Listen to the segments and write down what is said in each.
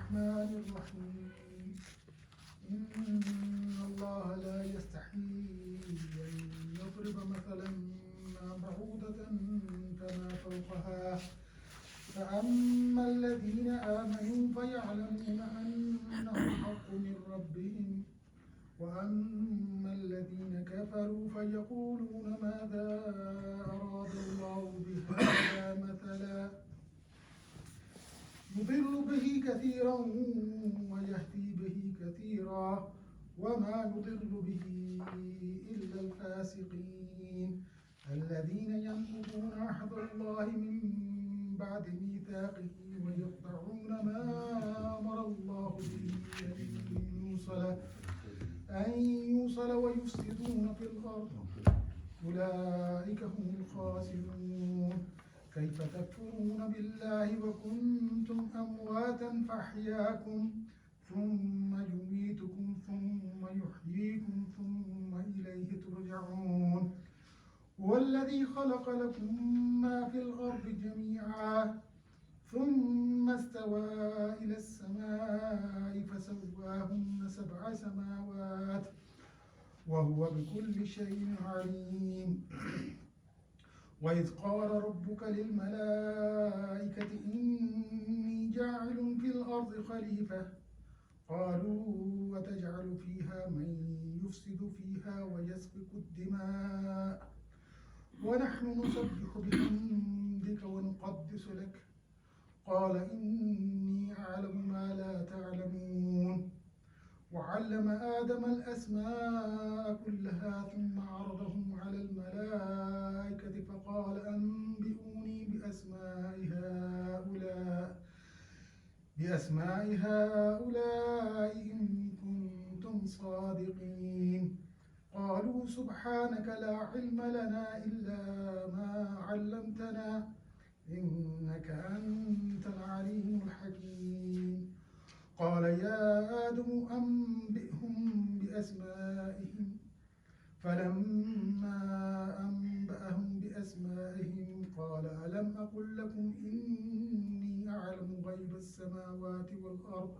الرحمن الرحيم إن الله لا يستحيي أن يضرب مثلا ما بعوضة فما فوقها فأما الذين آمنوا فيعلمون أنه الحق من ربهم وأما الذين كفروا فيقولون ماذا أراد الله بهذا مثلا يضل به كثيرا ويهدي به كثيرا وما يضل به إلا الفاسقين الذين ينقضون عهد الله من بعد ميثاقه ويقطعون ما أمر الله به أن يوصل ويفسدون في الأرض أولئك هم الخاسرون كيف تكفرون بالله وكنتم أمواتا فأحياكم ثم يميتكم ثم يحييكم ثم إليه ترجعون هو الذي خلق لكم ما في الأرض جميعا ثم استوى إلى السماء فسواهن 7 سماوات وهو بكل شيء عليم وإذ قال ربك للملائكة إني جاعل في الأرض خليفة قالوا وتجعل فيها من يفسد فيها ويسفك الدماء ونحن نسبح بحمدك ونقدس لك قال إني أعلم ما لا تعلمون وعلم آدم الأسماء كلها ثم عرضهم على الملائكة فقال أنبئوني بأسماء هؤلاء إن كنتم صادقين قالوا سبحانك لا علم لنا إلا ما علمتنا إنك أنت العليم الحكيم قال يا آدم أنبئهم بأسمائهم فلما أنبأهم بأسمائهم قال ألم أقل لكم إني أعلم غيب السماوات والأرض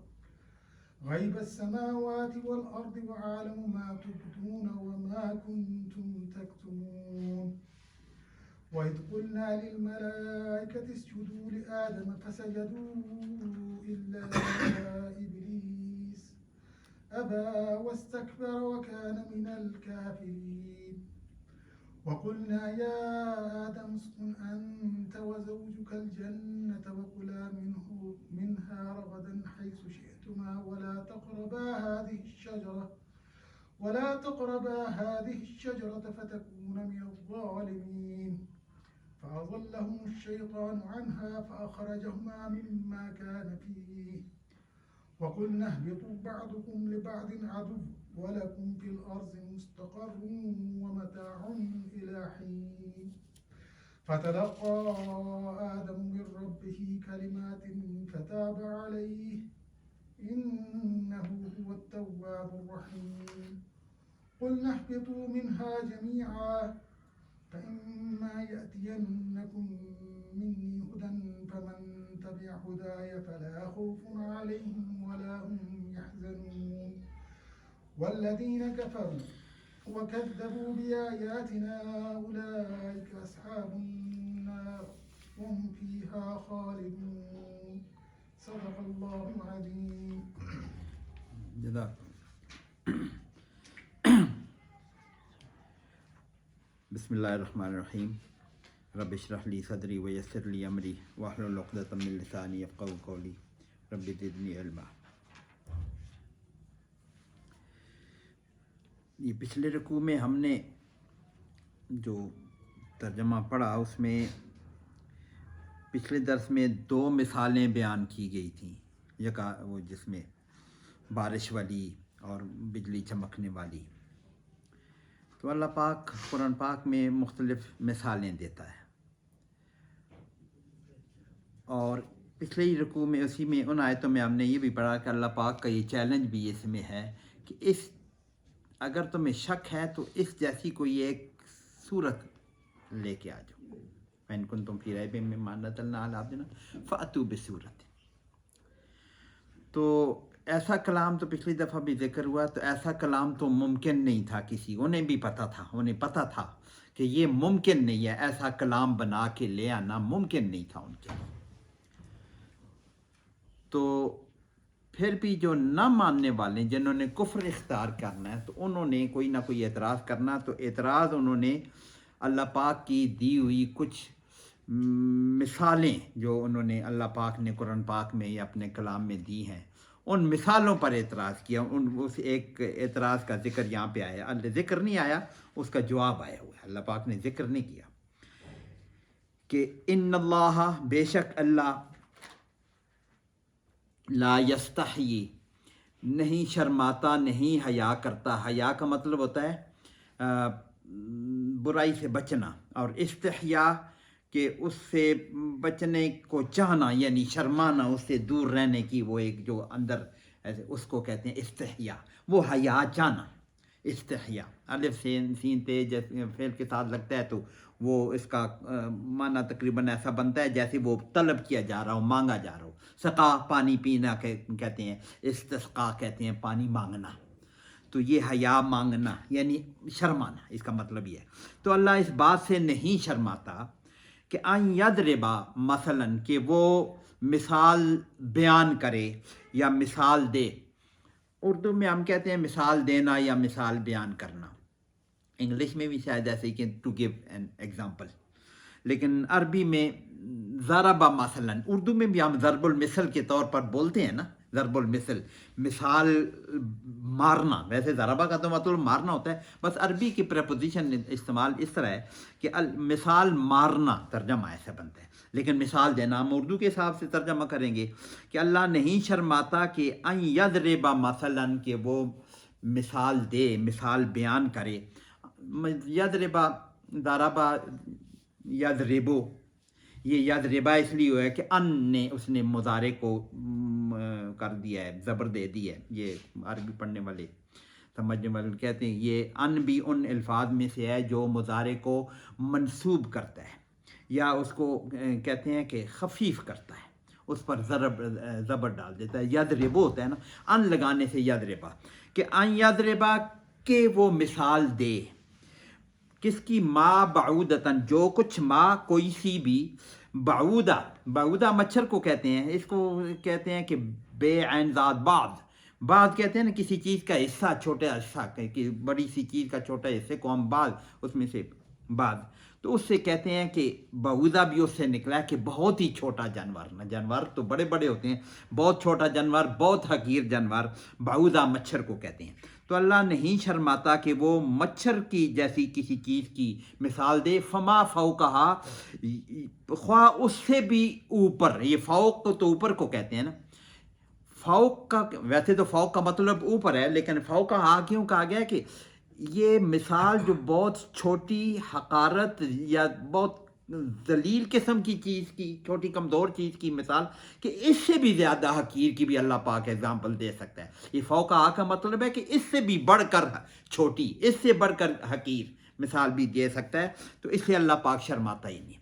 وأعلم ما تبدون وما كنتم تكتمون وإذ قلنا للملائكة اسجدوا لآدم فسجدوا إلا إبليس أبى واستكبر وكان من الكافرين وقلنا يا آدم اسكن أنت وزوجك الجنة وكلا منها رغدا حيث شئتما ولا تقربا هذه الشجرة فتكونا من الظالمين فأضلهم الشيطان عنها فأخرجهما مما كان فيه وقلنا اهبطوا بعضكم لبعض عدو ولكم في الأرض مستقر ومتاع إلى حين فتلقى آدم من ربه كلمات فتاب عليه إنه هو التواب الرحيم قلنا اهبطوا منها جميعا فإما يأتينكم مني هدى فمن تبع هداي فلا خوف عليهم ولا هم يحزنون والذين كفروا وكذبوا بآياتنا أولئك أصحاب النار هم فيها خالدون صدق الله العظيم. جزاک بسم اللہ الرحمن الرحیم رب اشرح لی صدری ویسر لی امری واحلل عقدۃ من لسانی یفقہوا قولی رب زدنی علما. یہ پچھلے رکوع میں ہم نے جو ترجمہ پڑھا اس میں پچھلے درس میں 2 مثالیں بیان کی گئی تھیں، وہ جس میں بارش والی اور بجلی چمکنے والی. تو اللہ پاک قرآن پاک میں مختلف مثالیں دیتا ہے، اور پچھلے ہی رکوع میں اسی میں ان آیتوں میں ہم نے یہ بھی پڑھا کہ اللہ پاک کا یہ چیلنج بھی اس میں ہے کہ اگر تمہیں شک ہے تو اس جیسی کوئی ایک صورت لے کے آ جاؤ. فَإِن كُنتُمْ فِي رَيْبٍ مِّمَّا نَزَّلْنَا عَلَىٰ عَبْدِنَا فَأْتُوا بِسُورَةٍ. تو ایسا کلام تو پچھلی دفعہ بھی ذکر ہوا، تو ایسا کلام تو ممکن نہیں تھا کسی، انہیں بھی پتہ تھا، انہیں پتہ تھا کہ یہ ممکن نہیں ہے، ایسا کلام بنا کے لے آنا ممکن نہیں تھا ان کے لیے۔ تو پھر بھی جو نہ ماننے والے جنہوں نے کفر اختیار کرنا ہے، تو انہوں نے کوئی نہ کوئی اعتراض کرنا، تو اعتراض انہوں نے اللہ پاک کی دی ہوئی کچھ مثالیں جو انہوں نے اللہ پاک نے قرآن پاک میں یا اپنے کلام میں دی ہیں، ان مثالوں پر اعتراض کیا۔ اس ایک اعتراض کا ذکر یہاں پہ آیا، ذکر نہیں آیا، اس کا جواب آیا ہوا ہے، اللہ پاک نے ذکر نہیں کیا کہ ان اللہ، بے شک اللہ، لا یستحیی، نہیں شرماتا، نہیں حیا کرتا۔ حیا کا مطلب ہوتا ہے برائی سے بچنا، اور استحیا کہ اس سے بچنے کو چاہنا، یعنی شرمانا، اس سے دور رہنے کی وہ ایک جو اندر ایسے، اس کو کہتے ہیں استحیا، وہ حیا چاہنا، استحیا۔ الف سین تے جیسے فعل کے ساتھ لگتا ہے تو وہ اس کا معنی تقریباً ایسا بنتا ہے جیسے وہ طلب کیا جا رہا ہو، مانگا جا رہا ہو۔ سقا پانی پینا کہتے ہیں، استسقا کہتے ہیں پانی مانگنا، تو یہ حیا مانگنا یعنی شرمانا، اس کا مطلب یہ ہے۔ تو اللہ اس بات سے نہیں شرماتا کہ ان یضربا، مثلاً کہ وہ مثال بیان کرے یا مثال دے۔ اردو میں ہم کہتے ہیں مثال دینا یا مثال بیان کرنا، انگلش میں بھی شاید ایسے ہی کہ ٹو گیو این ایگزامپل، لیکن عربی میں ضربہ مثلاً، اردو میں بھی ہم ضرب المثل کے طور پر بولتے ہیں نا، ضرب المثل، مثال مارنا۔ ویسے ضربہ کا تو مطلب مارنا ہوتا ہے، بس عربی کی پریپوزیشن استعمال اس طرح ہے کہ مثال مارنا ترجمہ ایسا بنتا ہے، لیکن مثال دینا ہم اردو کے حساب سے ترجمہ کریں گے کہ اللہ نہیں شرماتا کہ ان یضرب مثلاً کہ وہ مثال دے، مثال بیان کرے۔ یضربا، ضربا، یضربو، یہ یضربا اس لیے ہوا ہے کہ ان نے، اس نے مضارع کو کر دیا ہے، زبر دے دی ہے۔ یہ عربی پڑھنے والے سمجھنے والے کہتے ہیں یہ ان بھی ان الفاظ میں سے ہے جو مضارع کو منصوب کرتا ہے، یا اس کو کہتے ہیں کہ خفیف کرتا ہے، اس پر زبر ڈال دیتا ہے۔ یضربو ہوتا ہے نا، ان لگانے سے یضربا، کہ ان یضربا کہ وہ مثال دے، کس کی؟ ما بعودتاً، جو کچھ، ما کوئی سی بھی، بعودہ، بعودہ مچھر کو کہتے ہیں، اس کو کہتے ہیں کہ بے عین ذات، بعض کہتے ہیں نا کسی چیز کا حصہ، چھوٹا حصہ، کہ بڑی سی چیز کا چھوٹا حصے کو ہم بعض، اس میں سے بعض، تو اس سے کہتے ہیں کہ بعودہ بھی اس سے نکلا ہے کہ بہت ہی چھوٹا جانور، نہ جانور تو بڑے بڑے ہوتے ہیں، بہت چھوٹا جانور، بہت حقیر جانور، بعودہ مچھر کو کہتے ہیں۔ تو اللہ نہیں شرماتا کہ وہ مچھر کی جیسی کسی چیز کی مثال دے، فما فوقہا، خواہ اس سے بھی اوپر، یہ فوق تو اوپر کو کہتے ہیں نا، فوق کا ویسے تو فوق کا مطلب اوپر ہے، لیکن فوقہا کیوں کہا گیا کہ یہ مثال جو بہت چھوٹی حقارت یا بہت ذلیل قسم کی چیز کی، چھوٹی کمزور چیز کی مثال، کہ اس سے بھی زیادہ حقیر کی بھی اللہ پاک ایگزامپل دے سکتا ہے۔ یہ فوقہا کا مطلب ہے کہ اس سے بھی بڑھ کر چھوٹی، اس سے بڑھ کر حقیر مثال بھی دے سکتا ہے، تو اس سے اللہ پاک شرماتا ہی نہیں۔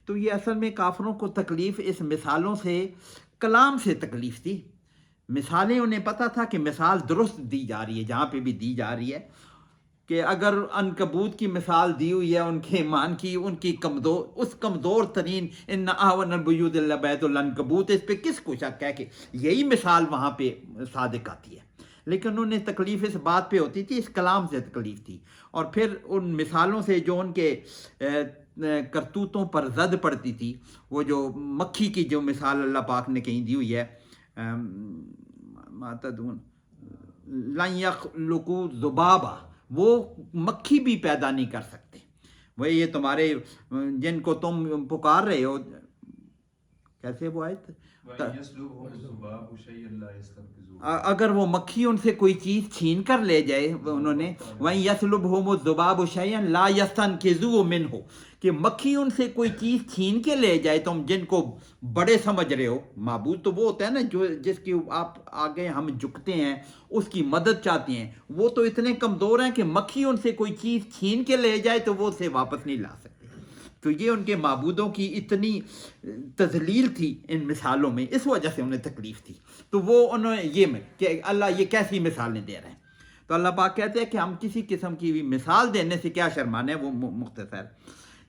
تو یہ اصل میں کافروں کو تکلیف اس مثالوں سے، کلام سے تکلیف تھی۔ مثالیں انہیں پتہ تھا کہ مثال درست دی جا رہی ہے، جہاں پہ بھی دی جا رہی ہے، کہ اگر عنکبوت کی مثال دی ہوئی ہے ان کے ایمان کی، ان کی کمزور، اس کمزور ترین، ان احون البیوت الا بیت العنکبوت، اس پہ کس کو شک ہے کہ یہی مثال وہاں پہ صادق آتی ہے، لیکن انہیں تکلیف اس بات پہ ہوتی تھی، اس کلام سے تکلیف تھی، اور پھر ان مثالوں سے جو ان کے کرتوتوں پر زد پڑتی تھی، وہ جو مکھی کی جو مثال اللہ پاک نے کہیں دی ہوئی ہے، ماتدون لن یخلقوا ذبابا، وہ مکھی بھی پیدا نہیں کر سکتے۔ وہ یہ تمہارے جن کو تم پکار رہے ہو، کیسے وہ آیت، اگر وہ مکھی ان سے کوئی چیز چھین کر لے جائے، انہوں نے وَإِن يَسْلُبْهُمُ الذُّبَابُ شَيْئًا لَا يَسْتَنْقِذُوهُ مِنْهُ، کہ مکھی ان سے کوئی چیز چھین کے لے جائے، تم جن کو بڑے سمجھ رہے ہو، معبود تو وہ ہوتا ہے نا جو جس کی آپ آگے ہم جھکتے ہیں، اس کی مدد چاہتے ہیں، وہ تو اتنے کمزور ہیں کہ مکھی ان سے کوئی چیز چھین کے لے جائے تو وہ اسے واپس نہیں لا سکتے۔ تو یہ ان کے معبودوں کی اتنی تذلیل تھی ان مثالوں میں، اس وجہ سے انہیں تکلیف تھی، تو وہ انہوں نے یہ کہ اللہ یہ کیسی مثالیں دے رہے ہیں. تو اللہ پاک کہتے ہیں کہ ہم کسی قسم کی بھی مثال دینے سے کیا شرمانے. وہ مختصر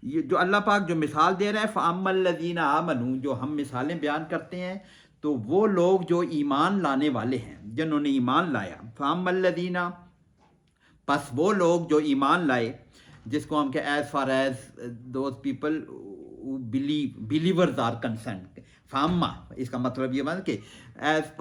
یہ جو اللہ پاک جو مثال دے رہے ہیں، فَأَمَّا الَّذِينَ آمَنُوا، جو ہم مثالیں بیان کرتے ہیں تو وہ لوگ جو ایمان لانے والے ہیں، جنہوں نے ایمان لایا. فَأَمَّا الَّذِينَ، پس وہ لوگ جو ایمان لائے، جس کو ہم کہ as far as those people believers are concerned. فاما اس کا مطلب یہ بات کہ ایز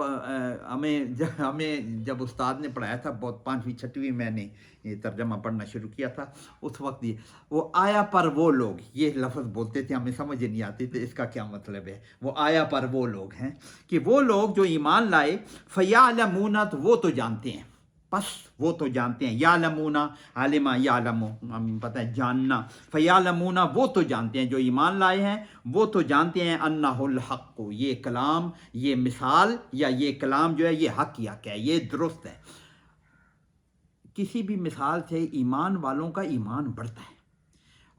ہمیں جب استاد نے پڑھایا تھا، بہت 5ویں 6ویں میں نے یہ ترجمہ پڑھنا شروع کیا تھا، اس وقت وہ آیا پر وہ لوگ یہ لفظ بولتے تھے، ہمیں سمجھ نہیں آتی تو اس کا کیا مطلب ہے. وہ آیا پر وہ لوگ ہیں کہ وہ لوگ جو ایمان لائے، فَيَعْلَمُونَ، تو وہ تو جانتے ہیں، پس وہ تو جانتے ہیں. یعلمون، عالمہ یعلم، ہم پتہ ہے جاننا. فیعلمون، وہ تو جانتے ہیں جو ایمان لائے ہیں، وہ تو جانتے ہیں انہ الحق، یہ کلام، یہ مثال یا یہ کلام جو ہے یہ حق ہے، یہ درست ہے. کسی بھی مثال سے ایمان والوں کا ایمان بڑھتا ہے.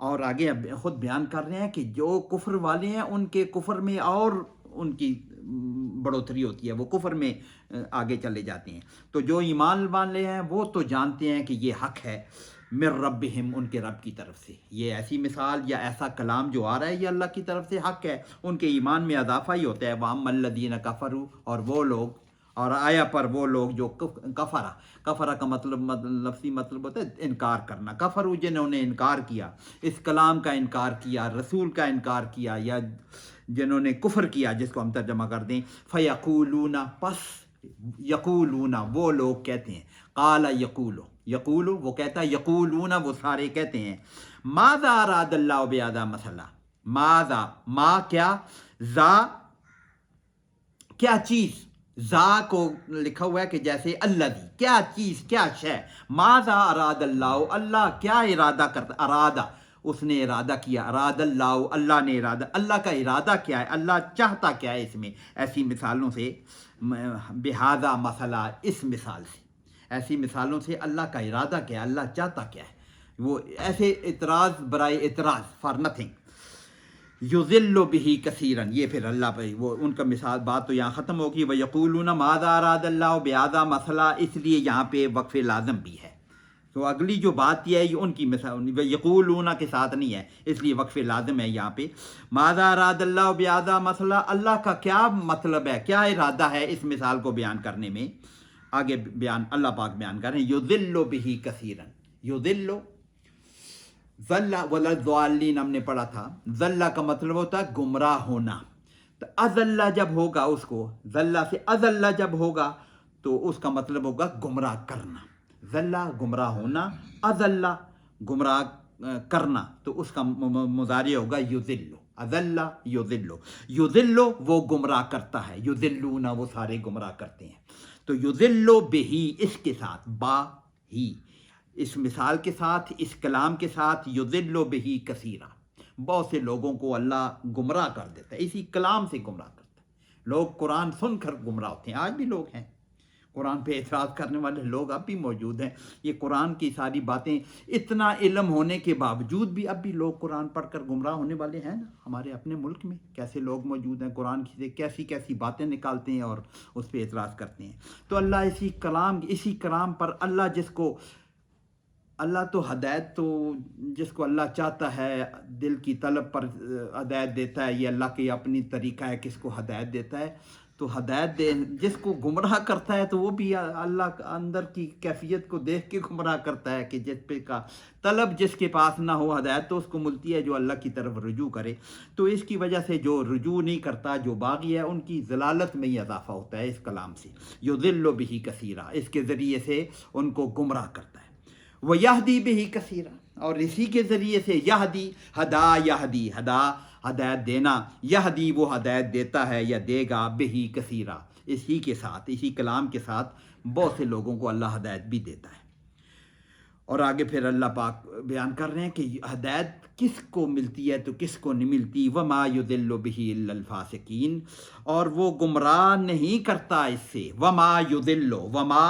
اور آگے اب خود بیان کر رہے ہیں کہ جو کفر والے ہیں ان کے کفر میں اور ان کی بڑھوتری ہوتی ہے، وہ کفر میں آگے چلے جاتے ہیں. تو جو ایمان والے ہیں وہ تو جانتے ہیں کہ یہ حق ہے، من ربہم، ان کے رب کی طرف سے. یہ ایسی مثال یا ایسا کلام جو آ رہا ہے یہ اللہ کی طرف سے حق ہے، ان کے ایمان میں اضافہ ہی ہوتا ہے. وَأَمَّا الَّذِينَ كَفَرُوا، اور وہ لوگ، اور آیا پر وہ لوگ جو کفرہ کا مطلب لفظی مطلب ہوتا ہے انکار کرنا. کفروا، جنہوں نے انکار کیا، اس کلام کا انکار کیا، رسول کا انکار کیا، یا جنہوں نے کفر کیا، جس کو ہم ترجمہ کر دیں فیقولون، پس یقولون، وہ لوگ کہتے ہیں. قال یقول، وہ کہتا ہے، یقولون، وہ سارے کہتے ہیں. ماذا اراد اللہ بہذا مثلا، ماذا، ما کیا، ذا کیا چیز، ذا کو لکھا ہوا ہے کہ جیسے الذی، کیا چیز، کیا شے. ماذا اراد اللہ، اللہ کیا ارادہ کرتا، ارادہ اس نے ارادہ کیا. اراد اللہ، اللہ نے ارادہ، اللہ کا ارادہ کیا ہے، اللہ چاہتا کیا ہے اس میں. ایسی مثالوں سے، بہذا مثلا، اس مثال سے، ایسی مثالوں سے اللہ کا ارادہ کیا ہے، اللہ چاہتا کیا ہے. وہ ایسے اعتراض برائے اعتراض، فار نتھنگ. یضل بہ کثیرا، یہ پھر اللہ پہ وہ ان کا مثال بات تو یہاں ختم ہوگی. ویقولون ماذا اراد اللہ بہذا مثلا، اس لیے یہاں پہ وقف لازم بھی ہے. تو اگلی جو بات یہ ہے یہ ان کی مثال یقولون کے ساتھ نہیں ہے، اس لیے وقف لازم ہے یہاں پہ. ماذا اراد اللہ بہذا مثلا، اللہ کا کیا مطلب ہے، کیا ارادہ ہے اس مثال کو بیان کرنے میں. آگے بیان اللہ پاک بیان کر رہے ہیں. یضل بہ کثیرا، یضل، ضل والضالین ہم نے پڑھا تھا. ضل کا مطلب ہوتا ہے گمراہ ہونا. تو اضل جب ہوگا، اس کو ضل سے اضل جب ہوگا تو اس کا مطلب ہوگا گمراہ کرنا. ضل گمراہ ہونا، اضل گمراہ کرنا، تو اس کا مضارع ہوگا یضل. اضل یضل، یضل وہ گمراہ کرتا ہے، یضلون وہ سارے گمراہ کرتے ہیں. تو یضل بہ، اس کے ساتھ، با ہی، اس مثال کے ساتھ، اس کلام کے ساتھ، یضل بہ کثیرا، بہت سے لوگوں کو اللہ گمراہ کر دیتا ہے، اسی کلام سے گمراہ کرتا ہے. لوگ قرآن سن کر گمراہ ہوتے ہیں. آج بھی لوگ ہیں قرآن پہ اعتراض کرنے والے لوگ، اب بھی موجود ہیں. یہ قرآن کی ساری باتیں، اتنا علم ہونے کے باوجود بھی اب بھی لوگ قرآن پڑھ کر گمراہ ہونے والے ہیں نا. ہمارے اپنے ملک میں کیسے لوگ موجود ہیں، قرآن سے کیسی کیسی باتیں نکالتے ہیں اور اس پہ اعتراض کرتے ہیں. تو اللہ اسی کلام پر اللہ جس کو، اللہ تو ہدایت تو جس کو اللہ چاہتا ہے دل کی طلب پر ہدایت دیتا ہے. یہ اللہ کی اپنی طریقہ ہے کس کو ہدایت دیتا ہے. تو ہدایت دے، جس کو گمراہ کرتا ہے تو وہ بھی اللہ اندر کی کیفیت کو دیکھ کے گمراہ کرتا ہے کہ جس پہ کا طلب جس کے پاس نہ ہو ہدایت تو اس کو ملتی ہے جو اللہ کی طرف رجوع کرے. تو اس کی وجہ سے جو رجوع نہیں کرتا، جو باغی ہے، ان کی ضلالت میں ہی اضافہ ہوتا ہے اس کلام سے. یضل بہ کثیرا، اس کے ذریعے سے ان کو گمراہ کرتا ہے. وَيَهْدِي بِهِ كَثِيرًا، اور اسی کے ذریعے سے یہدی، ہدا یہدی، ہدا ہدایت دینا، یہدی وہ ہدایت دیتا ہے یا دے گا، بہی کثیرا، اسی کے ساتھ، اسی کلام کے ساتھ بہت سے لوگوں کو اللہ ہدایت بھی دیتا ہے. اور آگے پھر اللہ پاک بیان کر رہے ہیں کہ ہدایت کس کو ملتی ہے تو کس کو نہیں ملتی. وما یضل بہ الا الفاسقین، اور وہ گمراہ نہیں کرتا اس سے. وما یضل، وما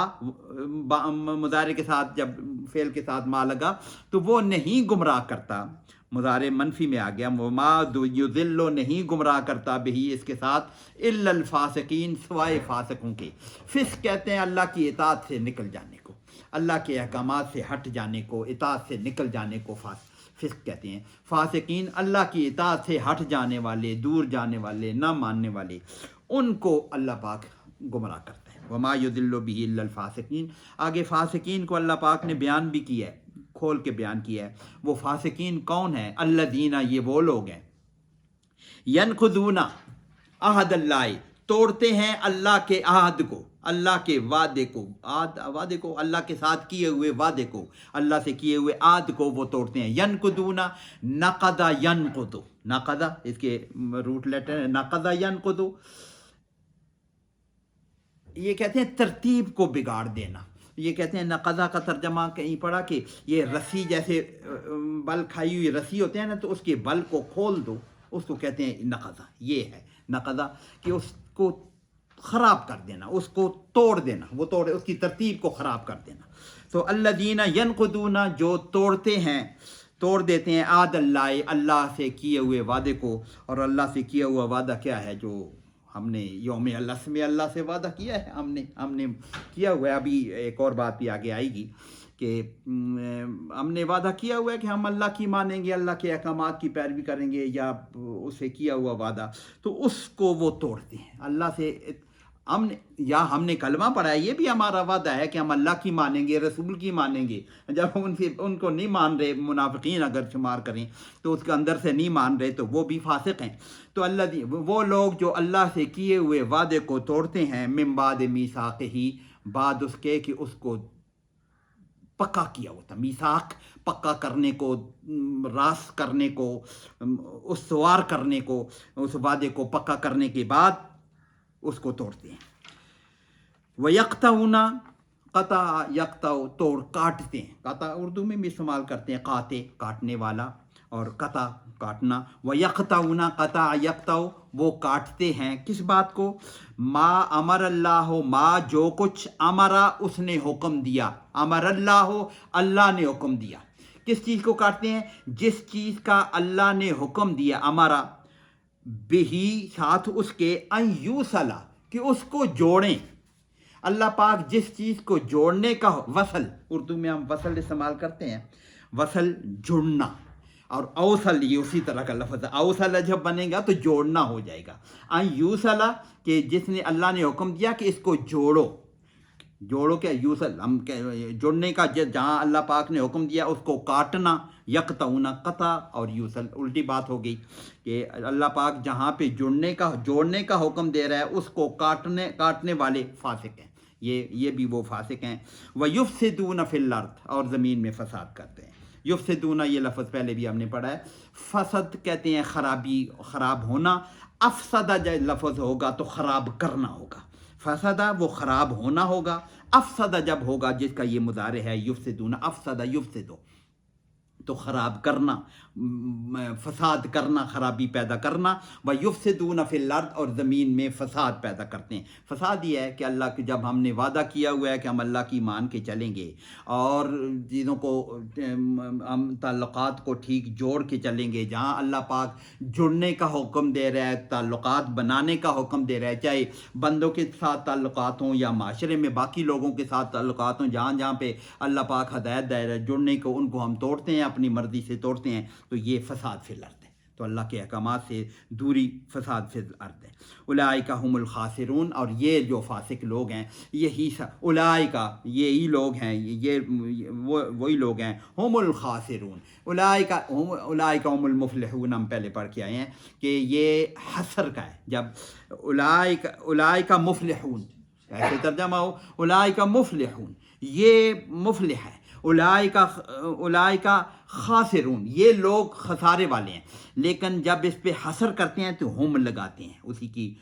مضارع کے ساتھ جب فعل کے ساتھ ما لگا تو وہ نہیں گمراہ کرتا. مضارع منفی میں آ گیا، وما یضل نہیں گمراہ کرتا بہی اس کے ساتھ الا الفاسقین سوائے فاسقوں کے۔ فسق کہتے ہیں اللہ کی اطاعت سے نکل جانے کو، اللہ کے احکامات سے ہٹ جانے کو، اطاعت سے نکل جانے کو فسق کہتے ہیں۔ فاسقین اللہ کی اطاعت سے ہٹ جانے والے، دور جانے والے، نہ ماننے والے، ان کو اللہ پاک گمراہ کرتا ہے۔ وما یضل بہ الا الفاسقین۔ آگے فاسقین کو اللہ پاک نے بیان بھی کیا ہے، کھول کے بیان کیا ہے۔ وہ فاسقین کون ہیں؟ الذین، یہ وہ لوگ ہیں، ینقضون عہد اللہ، توڑتے ہیں اللہ کے عہد کو، اللہ کے وعدے کو، وعدے کو، اللہ کے ساتھ کیے ہوئے وعدے کو، اللہ سے کیے ہوئے عہد کو وہ توڑتے ہیں۔ ینقضون، نقض ینقض، نقض اس کے روٹ لیٹر ہے، نقض ینقض، یہ کہتے ہیں ترتیب کو بگاڑ دینا۔ یہ کہتے ہیں نقضہ کا ترجمہ کہیں پڑھا کہ یہ رسی، جیسے بل کھائی ہوئی رسی ہوتے ہیں نا، تو اس کے بل کو کھول دو، اس کو کہتے ہیں نقضہ۔ یہ ہے نقضہ کہ اس کو خراب کر دینا، اس کو توڑ دینا، وہ توڑ، اس کی ترتیب کو خراب کر دینا۔ تو الذین ینقضون، جو توڑتے ہیں، توڑ دیتے ہیں عہد اللہ، اللہ سے کیے ہوئے وعدے کو۔ اور اللہ سے کیا ہوا وعدہ کیا ہے؟ جو ہم نے یوم الاسم میں اللہ سے وعدہ کیا ہے، ہم نے کیا ہوا ہے۔ ابھی ایک اور بات بھی آگے آئے گی کہ ہم نے وعدہ کیا ہوا ہے کہ ہم اللہ کی مانیں گے، اللہ کے احکامات کی پیروی کریں گے، یا اسے کیا ہوا وعدہ، تو اس کو وہ توڑتے ہیں۔ اللہ سے ہم نے کلمہ پڑھا ہے، یہ بھی ہمارا وعدہ ہے کہ ہم اللہ کی مانیں گے، رسول کی مانیں گے۔ جب ان کو نہیں مان رہے، منافقین اگر شمار کریں تو اس کے اندر سے نہیں مان رہے، تو وہ بھی فاسق ہیں۔ تو وہ لوگ جو اللہ سے کیے ہوئے وعدے کو توڑتے ہیں، من بعد میثاقہ، بعد اس کے کہ اس کو پکا کیا ہوتا، میثاق پکا کرنے کو، راس کرنے کو، استوار کرنے کو، اس وعدے کو پکا کرنے کے بعد اس کو توڑتے ہیں۔ وَيَقْطَعُونَ، قطع، یقطع، توڑ، کاٹتے ہیں۔ قطع اردو میں بھی استعمال کرتے ہیں، قاطع، کاٹنے والا، اور قطع، کاٹنا۔ وَيَقْطَعُونَ، قطع یقطع، وہ کاٹتے ہیں کس بات کو؟ ما امر اللہ، ما جو کچھ، امرا اس نے حکم دیا، امر اللہ اللہ نے حکم دیا۔ کس چیز کو کاٹتے ہیں؟ جس چیز کا اللہ نے حکم دیا، امرا بہی، ساتھ اس کے، ان یوصلا، کہ اس کو جوڑیں۔ اللہ پاک جس چیز کو جوڑنے کا، وصل، اردو میں ہم وصل استعمال کرتے ہیں، وصل جڑنا، اور اوصل یہ اسی طرح کا لفظ ہے، اوصل جب بنے گا تو جوڑنا ہو جائے گا۔ ان یوصلا، کہ جس نے اللہ نے حکم دیا کہ اس کو جوڑو، جوڑو کیا، یوصل، ہم جوڑنے کا، جہاں اللہ پاک نے حکم دیا اس کو کاٹنا، یقطعون، قطع اور یوصل، الٹی بات ہو گئی کہ اللہ پاک جہاں پہ جوڑنے کا حکم دے رہا ہے، اس کو کاٹنے والے فاسق ہیں، یہ بھی وہ فاسق ہیں۔ وَيُفْسِدُونَ فِي الْأَرْضِ، اور زمین میں فساد کرتے ہیں۔ یفسدون، یہ لفظ پہلے بھی ہم نے پڑھا ہے، فسد کہتے ہیں خرابی، خراب ہونا۔ افسدہ جب لفظ ہوگا تو خراب کرنا ہوگا، فسدہ وہ خراب ہونا ہوگا، افسدہ جب ہوگا جس کا یہ مضارع ہے یفسدون، افسدہ یفسدو، تو خراب کرنا، فساد کرنا، خرابی پیدا کرنا۔ وَيُفْسِدُونَ فِي الْأَرْضِ، اور زمین میں فساد پیدا کرتے ہیں۔ فساد یہ ہے کہ اللہ کے، جب ہم نے وعدہ کیا ہوا ہے کہ ہم اللہ کی مان کے چلیں گے، اور چیزوں کو، ہم تعلقات کو ٹھیک جوڑ کے چلیں گے، جہاں اللہ پاک جڑنے کا حکم دے رہا ہے، تعلقات بنانے کا حکم دے رہا ہے، چاہے بندوں کے ساتھ تعلقات ہوں یا معاشرے میں باقی لوگوں کے ساتھ تعلقات ہوں، جہاں پہ اللہ پاک ہدایت دے رہا ہے جڑنے کو، ان کو ہم توڑتے ہیں، اپنی مرضی سے توڑتے ہیں، تو یہ فساد فی الارض ہے۔ تو اللہ کے احکامات سے دوری فساد فی الارض ہے۔ اولئک هم الخاسرون، اور یہ جو فاسق لوگ ہیں، یہی اولئک، یہی لوگ ہیں، یہ وہی لوگ ہیں، هم الخاسرون، اولئک هم المفلحون، ہم پہلے پڑھ کے آئے ہیں کہ یہ حسر کا ہے، جب اولئک مفلحون، ایسے ترجمہ ہو، اولئک مفلحون، یہ مفلح ہے۔ اولئک خاسرون، یہ لوگ خسارے والے ہیں، لیکن جب اس پہ حسر کرتے ہیں تو ہم لگاتے ہیں، اسی کی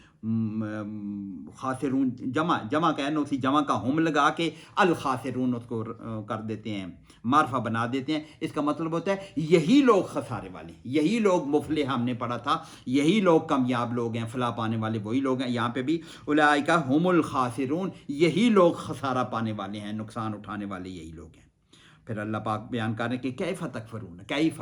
خاسرون جمع کا ہے نا، اسی جمع کا ہم لگا کے الخاسرون اس کو کر دیتے ہیں، معرفہ بنا دیتے ہیں۔ اس کا مطلب ہوتا ہے یہی لوگ خسارے والے، یہی لوگ مفلح، ہم نے پڑھا تھا، یہی لوگ کامیاب لوگ ہیں، فلاح پانے والے وہی لوگ ہیں۔ یہاں پہ بھی اولئک هم الخاسرون، یہی لوگ خسارہ پانے والے ہیں، نقصان اٹھانے والے یہی لوگ ہیں۔ پھر اللہ پاک بیان کر رہے ہیں کہ کیف تکفرون، کیف،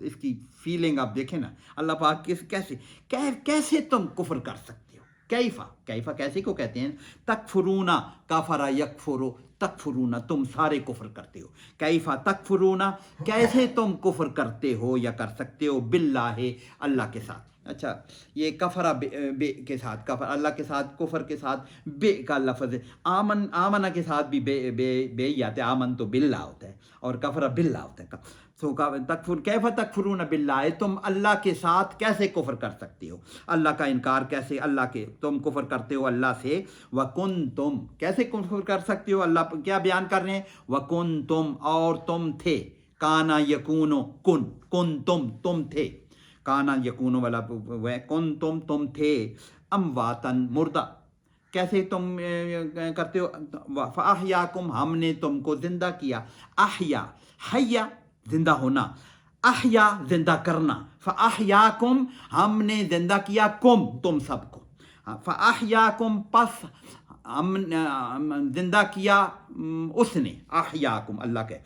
اس کی فیلنگ آپ دیکھیں نا، اللہ پاک کیسے تم کفر کر سکتے ہو. کیفا کیسے کو کہتے ہیں؟ تکفرون، کفر یکفر، تکفرون تم سارے کفر کرتے ہو. کیفا تکفرون کیسے تم کفر کرتے ہو یا کر سکتے ہو، باللہ اللہ کے ساتھ. اچھا یہ کفرہ بے کے ساتھ، کفر اللہ کے ساتھ، کفر کے ساتھ بے کا لفظ ہے. آمنہ کے ساتھ بھی بے ہی آتا ہے، آمن تو باللہ ہوتا ہے اور کفرہ باللہ ہوتا ہے. سو تکفر کیف تکفرون باللہ، تم اللہ کے ساتھ کیسے کفر کر سکتے ہو، اللہ کا انکار کیسے، اللہ کے تم کفر کرتے ہو اللہ سے. وکنتم کیسے کفر کر سکتے ہو، اللہ کیا بیان کر رہے ہیں، وکنتم اور تم تھے، کانا یکونو کن تم تھے، کانا یکونو والا کن تم تھے، امواتن مردہ. کیسے تم کرتے ہو، فاحیاکم ہم نے تم کو زندہ کیا. احیا حیا زندہ ہونا، احیا زندہ کرنا، فاحیاکم ہم نے زندہ کیا تم سب کو. فاحیاکم پس ہم زندہ کیا اس نے، احیاکم اللہ کے،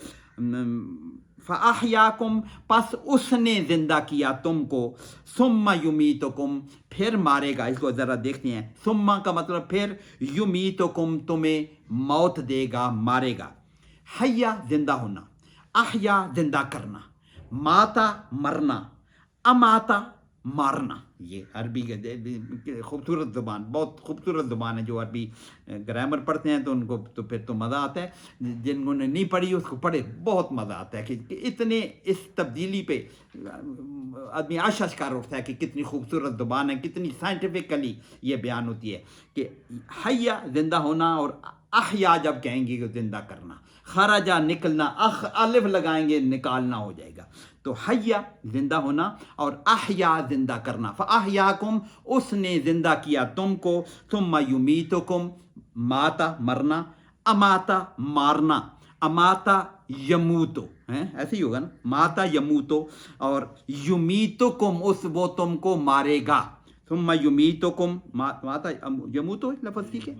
فاحیاکم پس اس نے زندہ کیا تم کو، ثم یمیتکم پھر مارے گا. اس کو ذرا دیکھتے ہیں، ثم کا مطلب پھر، یمیتکم تمہیں موت دے گا، مارے گا. حیا زندہ ہونا، احیا زندہ کرنا، ماتا مرنا، اماتا مارنا. یہ عربی خوبصورت زبان، بہت خوبصورت زبان ہے. جو عربی گرامر پڑھتے ہیں تو ان کو تو پھر تو مزہ آتا ہے، جنہوں نے نہیں پڑھی اس کو پڑھے بہت مزہ آتا ہے کہ اتنے اس تبدیلی پہ آدمی آشکار اٹھتا ہے کہ کتنی خوبصورت زبان ہے، کتنی سائنٹیفکلی یہ بیان ہوتی ہے کہ حیا زندہ ہونا اور احیا جب کہیں گے کہ زندہ کرنا، خراجہ نکلنا، الف لگائیں گے نکالنا ہو جائے گا. تو حیا زندہ ہونا اور احیا زندہ کرنا. فاحیاکم اس نے زندہ کیا تم کو، ثم یمیتکم ماتا مرنا، اماتا مارنا، اماتا یموتو ایسے ہی ہوگا نا، ماتا یموتو، اور یمیتکم اس وہ تم کو مارے گا. ثم یمیتکم ماتا یموتو لفظ ٹھیک ہے،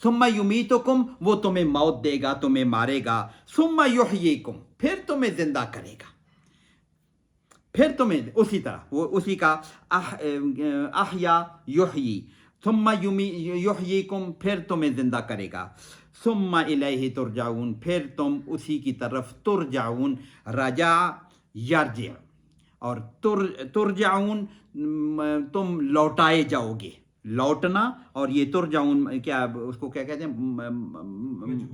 ثم یمیتکم وہ تمہیں موت دے گا، تمہیں مارے گا. ثم یحییکم پھر تمہیں زندہ کرے گا، پھر تمہیں اسی طرح وہ اسی کا احیا یحیی، ثم یحییکم پھر تمہیں زندہ کرے گا. ثم الیہ ترجعون پھر تم اسی کی طرف، ترجعون رجع یرجع، اور ترجعون تم لوٹائے جاؤ گے، لوٹنا، اور یہ ترجعون کیا اس کو کیا کہتے ہیں،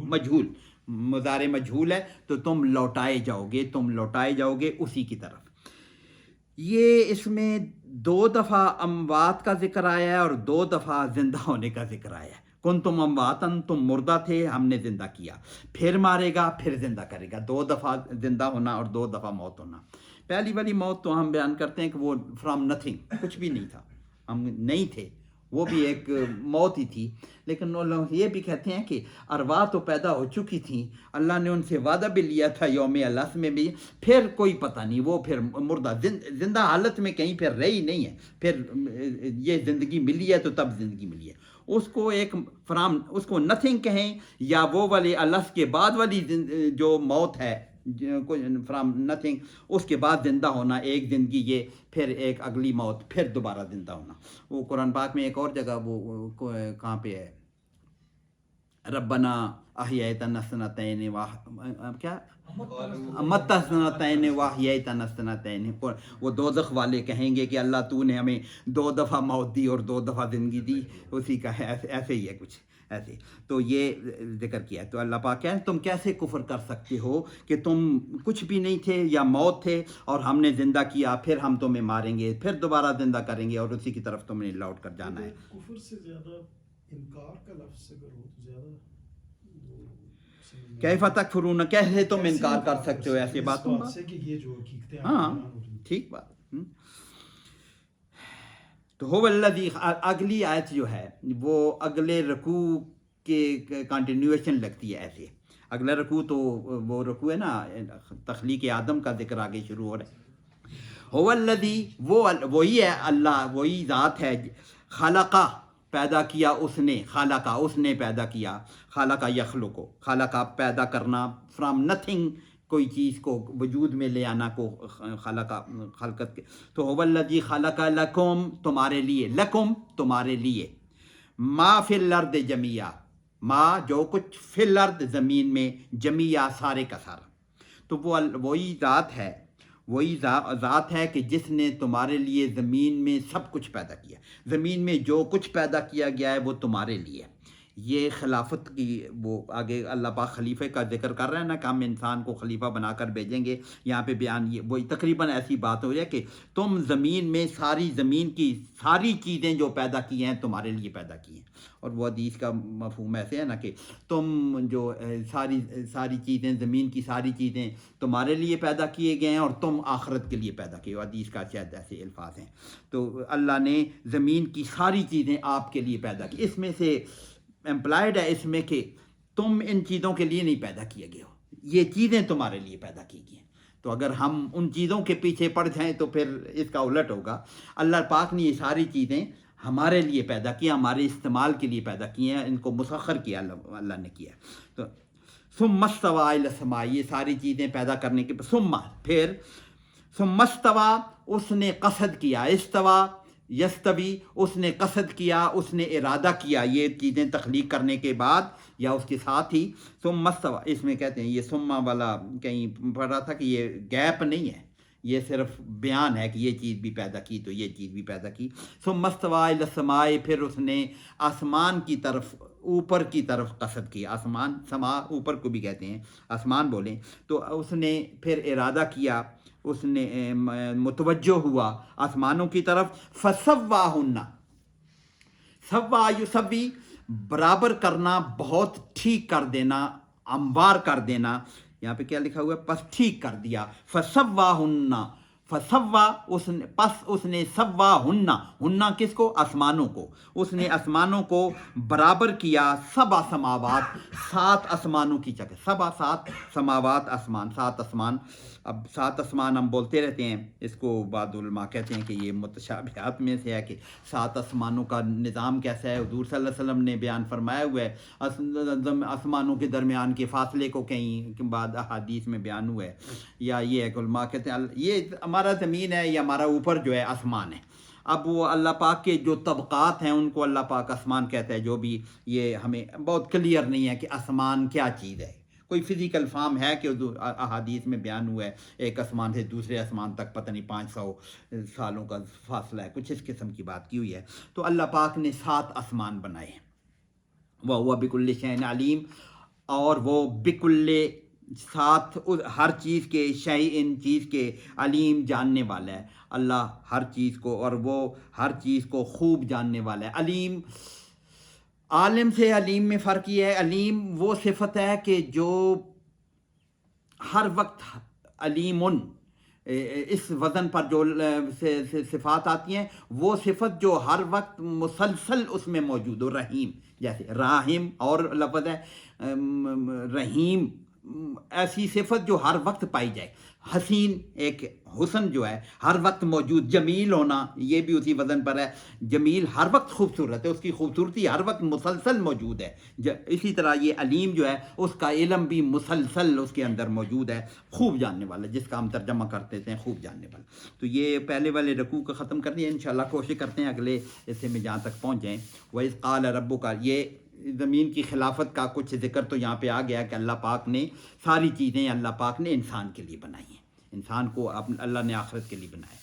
مجہول، مضارع مجہول ہے، تو تم لوٹائے جاؤ گے، تم لوٹائے جاؤ گے اسی کی طرف. یہ اس میں 2 دفعہ اموات کا ذکر آیا ہے اور 2 دفعہ زندہ ہونے کا ذکر آیا ہے. کن تم امواتن تم مردہ تھے، ہم نے زندہ کیا، پھر مارے گا، پھر زندہ کرے گا. 2 دفعہ زندہ ہونا اور 2 دفعہ موت ہونا. پہلی والی موت تو ہم بیان کرتے ہیں کہ وہ فرام نتھنگ، کچھ بھی نہیں تھا، ہم نہیں تھے، وہ بھی ایک موت ہی تھی. لیکن وہ لوگ یہ بھی کہتے ہیں کہ ارواح تو پیدا ہو چکی تھیں، اللہ نے ان سے وعدہ بھی لیا تھا یوم العصر میں بھی، پھر کوئی پتہ نہیں، وہ پھر مردہ زندہ حالت میں کہیں پھر رہی نہیں ہے، پھر یہ زندگی ملی ہے تو تب زندگی ملی ہے. اس کو ایک فرام، اس کو نتھنگ کہیں، یا وہ والے العصر کے بعد والی جو موت ہے فرام نتھنگ، اس کے بعد زندہ ہونا، ایک زندگی یہ، پھر ایک اگلی موت، پھر دوبارہ زندہ ہونا. وہ قرآن پاک میں ایک اور جگہ وہ کہاں پہ ہے، ربنا احییتنا سنتین کیا مت سنتین واحییتنا سنتین، وہ دوزخ والے کہیں گے کہ اللہ تو نے ہمیں 2 دفعہ موت دی اور 2 دفعہ زندگی دی، اسی کا ہے، ایسے ہی ہے کچھ ایسے. تو یہ ذکر کیا ہے. تو اللہ پاک کہتے ہیں تم کیسے کفر کر سکتے ہو کہ تم کچھ بھی نہیں تھے یا موت تھے اور ہم نے زندہ کیا، پھر ہم تمہیں ماریں گے، پھر دوبارہ زندہ کریں گے اور اسی کی طرف تم نے لوٹ کر جانا ہے. کفر سے زیادہ انکار کا لفظ اگر ہو تو زیادہ کیف تکفرون کیسے تم انکار کر سکتے ہو ایسی باتوں کا. ہاں ٹھیک بات. تو هو الذی، اگلی آیت جو ہے وہ اگلے رکوع کے کنٹینیویشن لگتی ہے ایسے. اگلا رکوع تو وہ رکوع ہے نا تخلیق آدم کا ذکر آگے شروع ہو رہا ہے. هو الذی وہی ہے اللہ، وہی ذات ہے، خلقہ پیدا کیا اس نے، خالقہ اس نے پیدا کیا، خالقہ یخلقو، خالقہ پیدا کرنا، فرام نتھنگ کوئی چیز کو وجود میں لے آنا کو خلقت کے. تو هو الذی خلق لکم تمہارے لیے، لکم تمہارے لیے، ما فی الارض جمیعا، ما جو کچھ فی الارض زمین میں، جمیعا سارے کا سارا. تو وہ وہی ذات ہے، وہی ذات ہے کہ جس نے تمہارے لیے زمین میں سب کچھ پیدا کیا. زمین میں جو کچھ پیدا کیا گیا ہے وہ تمہارے لیے. یہ خلافت کی وہ آگے اللہ پاک خلیفہ کا ذکر کر رہے ہیں نا کہ ہم انسان کو خلیفہ بنا کر بھیجیں گے. یہاں پہ بیان یہ وہی تقریباً ایسی بات ہو جائے کہ تم زمین میں ساری زمین کی ساری چیزیں جو پیدا کی ہیں تمہارے لیے پیدا کی ہیں. اور وہ حدیث کا مفہوم ایسے ہے نا کہ تم جو ساری چیزیں، زمین کی ساری چیزیں تمہارے لیے پیدا کیے گئے ہیں اور تم آخرت کے لیے پیدا کیے. حدیث کا شاید ایسے الفاظ ہیں. تو اللہ نے زمین کی ساری چیزیں آپ کے لیے پیدا کی. اس میں سے امپلائڈ ہے اس میں کہ تم ان چیزوں کے لیے نہیں پیدا کیے گئے ہو، یہ چیزیں تمہارے لیے پیدا کی گئی ہیں. تو اگر ہم ان چیزوں کے پیچھے پڑ جائیں تو پھر اس کا الٹ ہوگا. اللہ پاک نے یہ ساری چیزیں ہمارے لیے پیدا کی، ہمارے استعمال کے لیے پیدا کی ہیں، ان کو مسخر کیا اللہ نے کیا. تو ثم استوى الى السماء، یہ ساری چیزیں پیدا کرنے کے ثم پھر ثم استوى اس نے قصد کیا، استوا یستوی اس نے قصد کیا، اس نے ارادہ کیا یہ چیزیں تخلیق کرنے کے بعد یا اس کے ساتھ ہی. ثم استوى اس میں کہتے ہیں یہ ثم والا کہیں پڑھ رہا تھا کہ یہ گیپ نہیں ہے، یہ صرف بیان ہے کہ یہ چیز بھی پیدا کی تو یہ چیز بھی پیدا کی. ثم استوى الى السماء پھر اس نے آسمان کی طرف، اوپر کی طرف قصد کیا. آسمان، سما اوپر کو بھی کہتے ہیں، آسمان بولیں. تو اس نے پھر ارادہ کیا، اس نے متوجہ ہوا آسمانوں کی طرف. فسواہن، سوا یسوی برابر کرنا، بہت ٹھیک کر دینا، ہموار کر دینا. یہاں پہ کیا لکھا ہوا ہے؟ پس ٹھیک کر دیا. فسواہن، فسوا اس نے سواہن، ہننا کس کو؟ آسمانوں کو. اس نے آسمانوں کو برابر کیا. سبع سماوات، 7 آسمانوں کی جگہ. سبع 7 سماوات، آسمان 7 آسمان. اب 7 آسمان ہم بولتے رہتے ہیں، اس کو بعض علماء کہتے ہیں کہ یہ متشابہات میں سے ہے کہ 7 آسمانوں کا نظام کیسا ہے. حضور صلی اللہ علیہ وسلم نے بیان فرمایا ہوا ہے آسمانوں کے درمیان کے فاصلے کو کہیں بعد احادیث میں بیان ہوا ہے. یا یہ ہے کہ علماء کہتے ہیں یہ ہمارا زمین ہے، یہ ہمارا اوپر جو ہے آسمان ہے. اب وہ اللہ پاک کے جو طبقات ہیں ان کو اللہ پاک آسمان کہتا ہے. جو بھی یہ ہمیں بہت کلیئر نہیں ہے کہ آسمان کیا چیز ہے. کوئی فزیکل فارم ہے کہ احادیث میں بیان ہوا ہے ایک آسمان سے دوسرے آسمان تک پتہ نہیں 500 سالوں کا فاصلہ ہے، کچھ اس قسم کی بات کی ہوئی ہے. تو اللہ پاک نے 7 آسمان بنائے ہیں. وہ بکل شیء علیم، اور وہ بکل ساتھ ہر چیز کے، شیء چیز کے، علیم جاننے والا ہے. اللہ ہر چیز کو، اور وہ ہر چیز کو خوب جاننے والا ہے. علیم، عالم سے علیم میں فرق یہ ہے، علیم وہ صفت ہے کہ جو ہر وقت علیم، اس وزن پر جو صفات آتی ہیں وہ صفت جو ہر وقت مسلسل اس میں موجود ہو. رحیم جیسے راحم اور لفظ ہے رحیم، ایسی صفت جو ہر وقت پائی جائے. حسین ایک حسن جو ہے ہر وقت موجود. جمیل ہونا یہ بھی اسی وزن پر ہے. جمیل ہر وقت خوبصورت ہے، اس کی خوبصورتی ہر وقت مسلسل موجود ہے. اسی طرح یہ علیم جو ہے اس کا علم بھی مسلسل اس کے اندر موجود ہے. خوب جاننے والا، جس کا ہم ترجمہ کرتے تھے خوب جاننے والا. تو یہ پہلے والے رکوع کو ختم کر دیا. انشاءاللہ کوشش کرتے ہیں اگلے حصے میں جہاں تک پہنچ جائیں. وَإِذْ قَالَ رَبُّكَ، یہ زمین کی خلافت کا کچھ ذکر تو یہاں پہ آ گیا کہ اللہ پاک نے ساری چیزیں اللہ پاک نے انسان کے لیے بنائی ہیں. انسان کو اللہ نے آخرت کے لیے بنایا.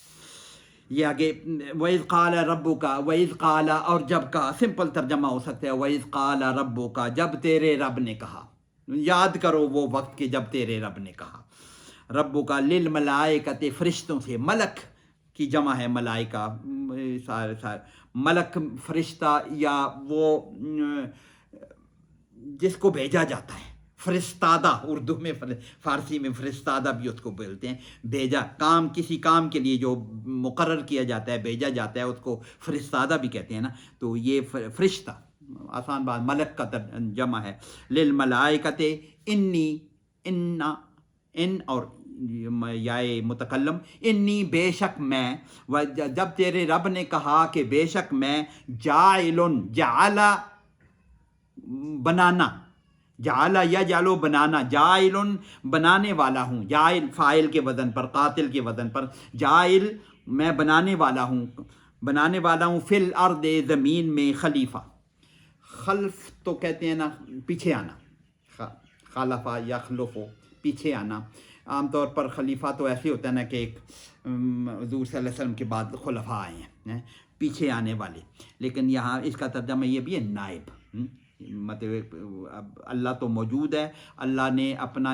یہ آگے وَإِذْ قَالَ رَبُّكَ، وَإِذْ قَالَ اور جب کا سمپل ترجمہ ہو سکتا ہے وَإِذْ قَالَ رَبُّكَ، جب تیرے رب نے کہا. یاد کرو وہ وقت کہ جب تیرے رب نے کہا. ربُّكَ لِلْمَلَائِكَةِ، فرشتوں سے. ملک کی جمع ہے ملائکہ، ملک فرشتہ یا وہ جس کو بھیجا جاتا ہے. فرستادہ اردو میں، فارسی میں فرستادہ بھی اس کو بولتے ہیں. بھیجا، کام کسی کام کے لیے جو مقرر کیا جاتا ہے، بھیجا جاتا ہے، اس کو فرستادہ بھی کہتے ہیں نا. تو یہ فرشتہ آسان بات، ملک کا جمع ہے. للملائکۃ، انی، ان اور یائے متکلم، انی بے شک میں. جب تیرے رب نے کہا کہ بے شک میں، جاعل، جعل بنانا، جعل یجعل بنانا، جائل بنانے والا ہوں، جائل فاعل کے وزن پر، قاتل کے وزن پر، جائل میں بنانے والا ہوں فی الارض زمین میں خلیفہ. خلف تو کہتے ہیں نا پیچھے آنا، خلفہ یخلف پیچھے آنا. عام طور پر خلیفہ تو ایسے ہوتا ہے نا کہ ایک حضور صلی اللہ علیہ وسلم کے بعد خلفاء آئے ہیں پیچھے آنے والے، لیکن یہاں اس کا ترجمہ یہ بھی ہے نائب. مطلب اللہ تو موجود ہے، اللہ نے اپنا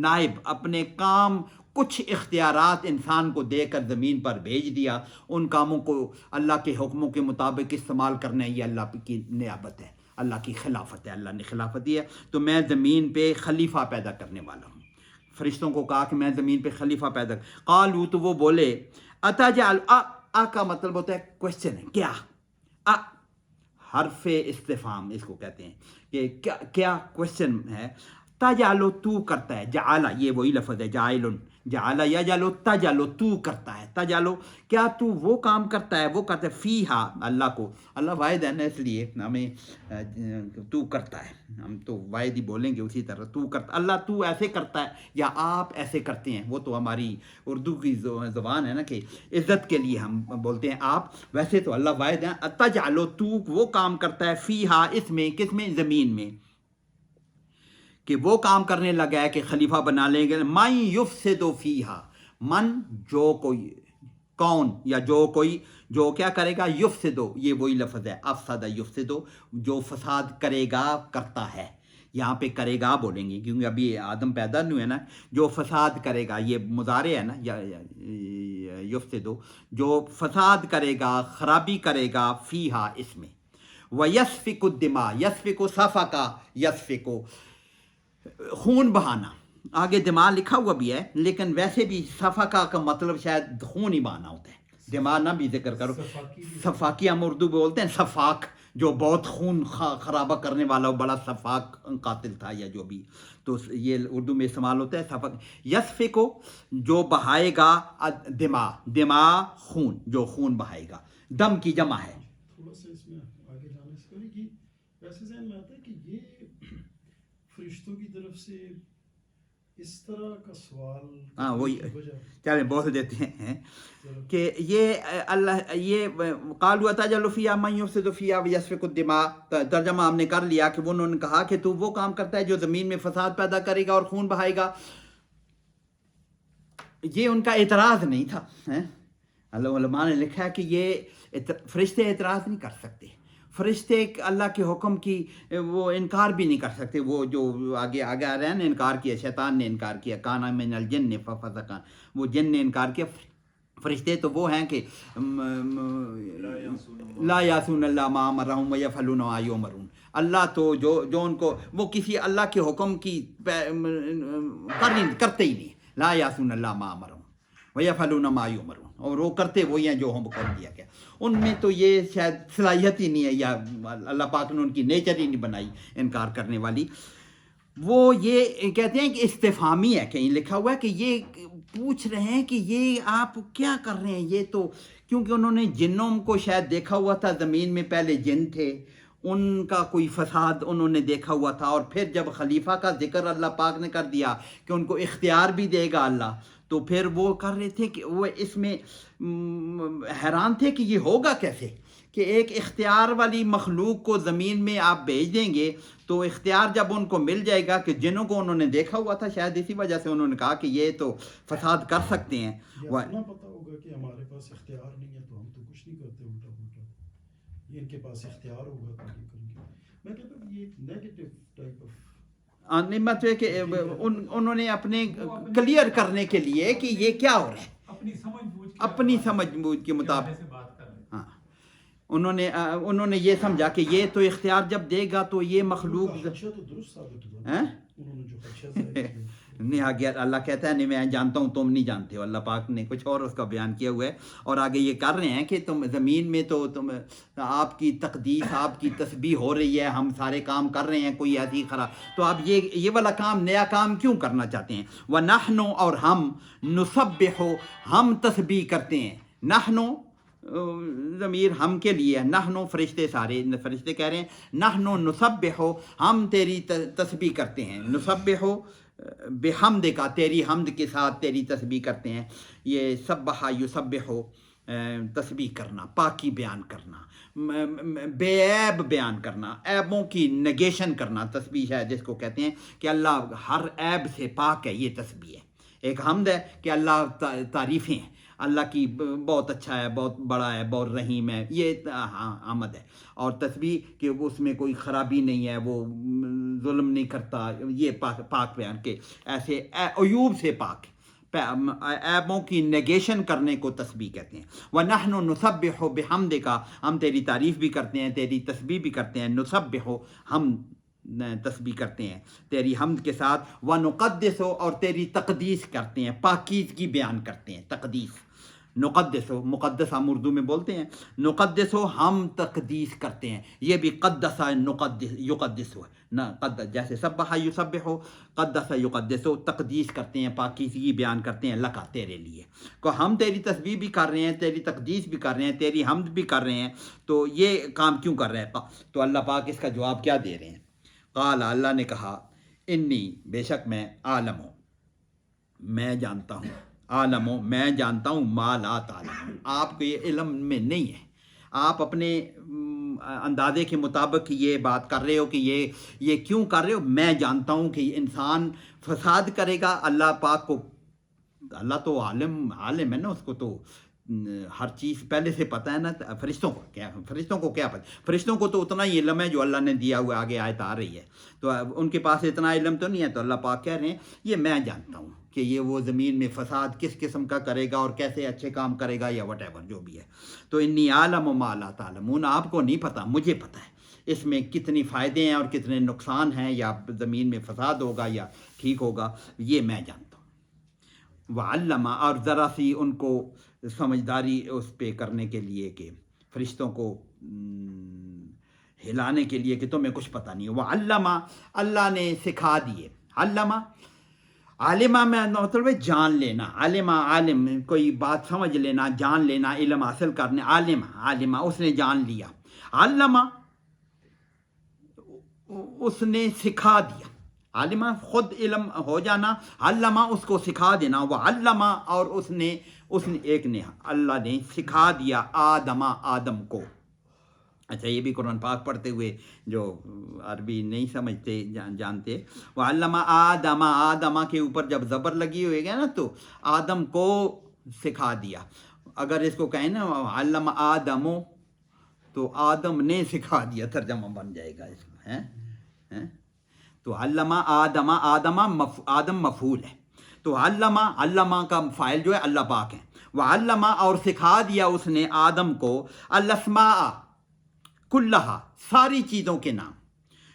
نائب، اپنے کام، کچھ اختیارات انسان کو دے کر زمین پر بھیج دیا. ان کاموں کو اللہ کے حکموں کے مطابق استعمال کرنا، یہ اللہ کی نیابت ہے، اللہ کی خلافت ہے، اللہ نے خلافت دی ہے. تو میں زمین پہ خلیفہ پیدا کرنے والا ہوں. فرشتوں کو کہا کہ میں زمین پہ خلیفہ پیدا قالو، تو وہ بولے اتجعل، کا مطلب ہوتا ہے کوشچن ہے، کیا، حرف استفہام اس کو کہتے ہیں کہ کیا کوشچن ہے. تجعل تو کرتا ہے، جعل یہ وہی لفظ ہے، جائل، جعل یجعل تجعل تو کرتا ہے، تجعل کیا تو وہ کام کرتا ہے، وہ کرتا ہے فیہا اللہ کو، اللہ واحد ہے نا اس لیے ہمیں تو کرتا ہے، ہم تو واحد ہی بولیں گے اسی طرح تو کرتا، اللہ تو ایسے کرتا ہے یا آپ ایسے کرتے ہیں. وہ تو ہماری اردو کی زبان ہے نا کہ عزت کے لیے ہم بولتے ہیں آپ، ویسے تو اللہ واحد ہے. تجعل تو وہ کام کرتا ہے فیہا اس میں، کس میں، زمین میں، کہ وہ کام کرنے لگا ہے کہ خلیفہ بنا لیں گے. من یفسد فیہا، من جو کوئی، کون یا جو کوئی، جو کیا کرے گا، یفسد، یہ وہی لفظ ہے افسد یفسد، جو فساد کرے گا، کرتا ہے. یہاں پہ کرے گا بولیں گے کیونکہ ابھی آدم پیدا نہیں ہوئے نا. جو فساد کرے گا، یہ مضارع ہے نا، یفسد، جو فساد کرے گا، خرابی کرے گا، فیہا اس میں. وَيَسْفِكُ الدِّمَاءَ، يَسْفِكُ سَفَكَ يَسْفِكُ خون بہانا. آگے دماغ لکھا ہوا بھی ہے لیکن ویسے بھی صفقہ کا مطلب شاید خون ہی بہانا ہوتا ہے. دماغ نہ بھی ذکر کرو، صفاقی ہم اردو بولتے ہیں، صفاق جو بہت خون خرابہ کرنے والا ہو، بڑا صفاق قاتل تھا یا جو بھی، تو یہ اردو میں استعمال ہوتا ہے صفق. یسفکو جو بہائے گا، دماغ خون، جو خون بہائے گا، دم کی جمع ہے. تھوڑا سا اس میں آگے جانے سے پہلے کہ ویسے ذہن میں آتا ہے کہ یہ فرشتوں کی طرف سے اس طرح کا سوال، ہاں وہی چلیں بہت دیتے ہیں کہ یہ اللہ، یہ قالوا اتجعل فیہا من یفسد فیہا ویسفک الدماء، ترجمہ ہم نے کر لیا کہ انہوں نے کہا کہ تو وہ کام کرتا ہے جو زمین میں فساد پیدا کرے گا اور خون بہائے گا. یہ ان کا اعتراض نہیں تھا. علماء نے لکھا ہے کہ یہ فرشتے اعتراض نہیں کر سکتے، فرشتے اللہ کے حکم کی وہ انکار بھی نہیں کر سکتے. وہ جو آگے آ رہے ہیں انکار کیا، شیطان نے انکار کیا، کانا من الجن ففسق، وہ جن نے انکار کیا. فرشتے تو وہ ہیں کہ لا یعصون اللہ ما امرہم ویفعلون ما یؤمرون. اللہ تو جو ان کو، وہ کسی اللہ کے حکم کی کرتے ہی نہیں. لا یعصون اللہ ما امرہم ویفعلون ما یؤمرون، اور وہ کرتے وہی ہیں جو ہم حکم دیا گیا. ان میں تو یہ شاید صلاحیت ہی نہیں ہے، یا اللہ پاک نے ان کی نیچر ہی نہیں بنائی انکار کرنے والی. وہ یہ کہتے ہیں کہ استفہامی ہے، کہیں لکھا ہوا ہے کہ یہ پوچھ رہے ہیں کہ یہ آپ کیا کر رہے ہیں. یہ تو کیونکہ انہوں نے جنوں کو شاید دیکھا ہوا تھا، زمین میں پہلے جن تھے، ان کا کوئی فساد انہوں نے دیکھا ہوا تھا، اور پھر جب خلیفہ کا ذکر اللہ پاک نے کر دیا کہ ان کو اختیار بھی دے گا اللہ، تو پھر وہ کر رہے تھے کہ وہ اس میں حیران تھے کہ یہ ہوگا کیسے کہ ایک اختیار والی مخلوق کو زمین میں آپ بھیج دیں گے. تو اختیار جب ان کو مل جائے گا، کہ جنوں کو انہوں نے دیکھا ہوا تھا، شاید اسی وجہ سے انہوں نے کہا کہ یہ تو فساد کر سکتے ہیں. اتنا پتہ ہوگا کہ ہمارے پاس اختیار نہیں ہے تو ہم تو کچھ نہیں کرتے الٹا پلٹا، یہ ان کے پاس اختیار ہوگا تو یہ کریں گے. میں کہتا ہوں یہ ایک نیگیٹو ٹائپ آف نعمت ہے کہ انہوں نے اپنے کلیئر کرنے کے لیے کہ یہ کیا ہو رہا ہے، اپنی سمجھ بوجھ کے مطابق، ہاں انہوں نے یہ سمجھا کہ یہ تو اختیار جب دے گا تو یہ مخلوق خدشہ تو درست ثابت ہوا، انہوں نے جو خدشہ ظاہر کیا. نہیں آگے اللہ کہتا ہے نہیں میں جانتا ہوں تم نہیں جانتے ہو. اللہ پاک نے کچھ اور اس کا بیان کیا ہوا ہے، اور آگے یہ کر رہے ہیں کہ تم زمین میں تو تم آپ کی تقدیس، آپ کی تسبیح ہو رہی ہے، ہم سارے کام کر رہے ہیں، کوئی ایسی خراب، تو آپ یہ والا کام، نیا کام کیوں کرنا چاہتے ہیں. وَنَحْنُ اور ہم، نُسَبِّحُ ہم تسبیح کرتے ہیں، نحنو ضمیر ہم کے لیے ہے، نحنو فرشتے سارے فرشتے کہہ رہے ہیں نحنو نسبحو ہم تیری تسبیح کرتے ہیں، نسبحو بحمد کا تیری حمد کے ساتھ تیری تسبیح کرتے ہیں. یہ سبحا یسبحو تسبیح کرنا، پاکی بیان کرنا، بے عیب بیان کرنا، عیبوں کی نگیشن کرنا تسبیح ہے جس کو کہتے ہیں کہ اللہ ہر عیب سے پاک ہے. یہ تسبیح ہے. ایک حمد ہے کہ اللہ تعریفیں ہیں اللہ کی، بہت اچھا ہے، بہت بڑا ہے، بہت رحیم ہے، یہ حمد ہے. اور تسبیح کہ اس میں کوئی خرابی نہیں ہے، وہ ظلم نہیں کرتا، یہ پاک بیان کے ایسے عیوب سے پاک، عیبوں کی نگیشن کرنے کو تسبیح کہتے ہیں. وَنَحْنُ نُسَبِّحُ بِحَمْدِكَ ہم تیری تعریف بھی کرتے ہیں، تیری تسبیح بھی کرتے ہیں. نُسَبِّحُ ہم تسبیح کرتے ہیں تیری حمد کے ساتھ. وَنُقَدِّسُ اور تیری تقدیس کرتے ہیں، پاکیزگی بیان کرتے ہیں. تقدیس نقدس ہو، مقدس ہم اردو میں بولتے ہیں، نقدس ہو ہم تقدیس کرتے ہیں. یہ بھی قدس نقدس یقدس ہو نا، قدس جیسے سبح یسبح ہو، قدس یقدس ہو، تقدیس کرتے ہیں، پاکیزگی بیان کرتے ہیں لکا تیرے لیے. کو ہم تیری تسبیح بھی کر رہے ہیں، تیری تقدیس بھی کر رہے ہیں، تیری حمد بھی کر رہے ہیں، تو یہ کام کیوں کر رہے ہیں؟ تو اللہ پاک اس کا جواب کیا دے رہے ہیں؟ قال اللہ نے کہا انی بے شک میں عالم ہوں، میں جانتا ہوں، عالم ہوں میں جانتا ہوں، ما لا تعلمون آپ کو یہ علم میں نہیں ہے. آپ اپنے اندازے کے مطابق یہ بات کر رہے ہو کہ یہ کیوں کر رہے ہو. میں جانتا ہوں کہ انسان فساد کرے گا. اللہ پاک کو، اللہ تو عالم ہے نا، اس کو تو ہر چیز پہلے سے پتہ ہے نا. فرشتوں کو کیا پتہ؟ فرشتوں کو تو اتنا ہی علم ہے جو اللہ نے دیا ہوا. آگے آیت آ رہی ہے تو ان کے پاس اتنا علم تو نہیں ہے. تو اللہ پاک کہہ رہے ہیں یہ میں جانتا ہوں کہ یہ وہ زمین میں فساد کس قسم کا کرے گا اور کیسے اچھے کام کرے گا یا وٹ ایور جو بھی ہے. تو انی عالم ما لا تعلمون آپ کو نہیں پتہ، مجھے پتہ ہے اس میں کتنی فائدے ہیں اور کتنے نقصان ہیں، یا زمین میں فساد ہوگا یا ٹھیک ہوگا، یہ میں جانتا ہوں. وعلم اور ذرا سی ان کو سمجھداری اس پہ کرنے کے لیے کہ فرشتوں کو ہلانے کے لیے کہ تمہیں کچھ پتہ نہیں. وعلم اللہ نے سکھا دیے. علمہ عالمہ میں مطلب جان لینا، عالم کوئی بات سمجھ لینا، جان لینا، علم حاصل کرنے. عالمہ اس نے جان لیا. علمہ اس نے سکھا دیا. عالمہ خود علم ہو جانا، علمہ اس کو سکھا دینا. وہ علمہ اور اس نے اللہ نے سکھا دیا آدم کو. اچھا یہ بھی قرآن پاک پڑھتے ہوئے جو عربی نہیں سمجھتے جانتے، وہ علامہ آدمہ کے اوپر جب زبر لگی ہوئے گا نا تو آدم کو سکھا دیا. اگر اس کو کہیں نا علامہ آدمو تو آدم نے سکھا دیا، ترجمہ بن جائے گا اس میں. تو علامہ آدم مفعول ہے. تو علامہ کا فاعل جو ہے اللہ پاک ہے. وہ علامہ اور سکھا دیا اس نے آدم کو الاسماء کلہا ساری چیزوں کے نام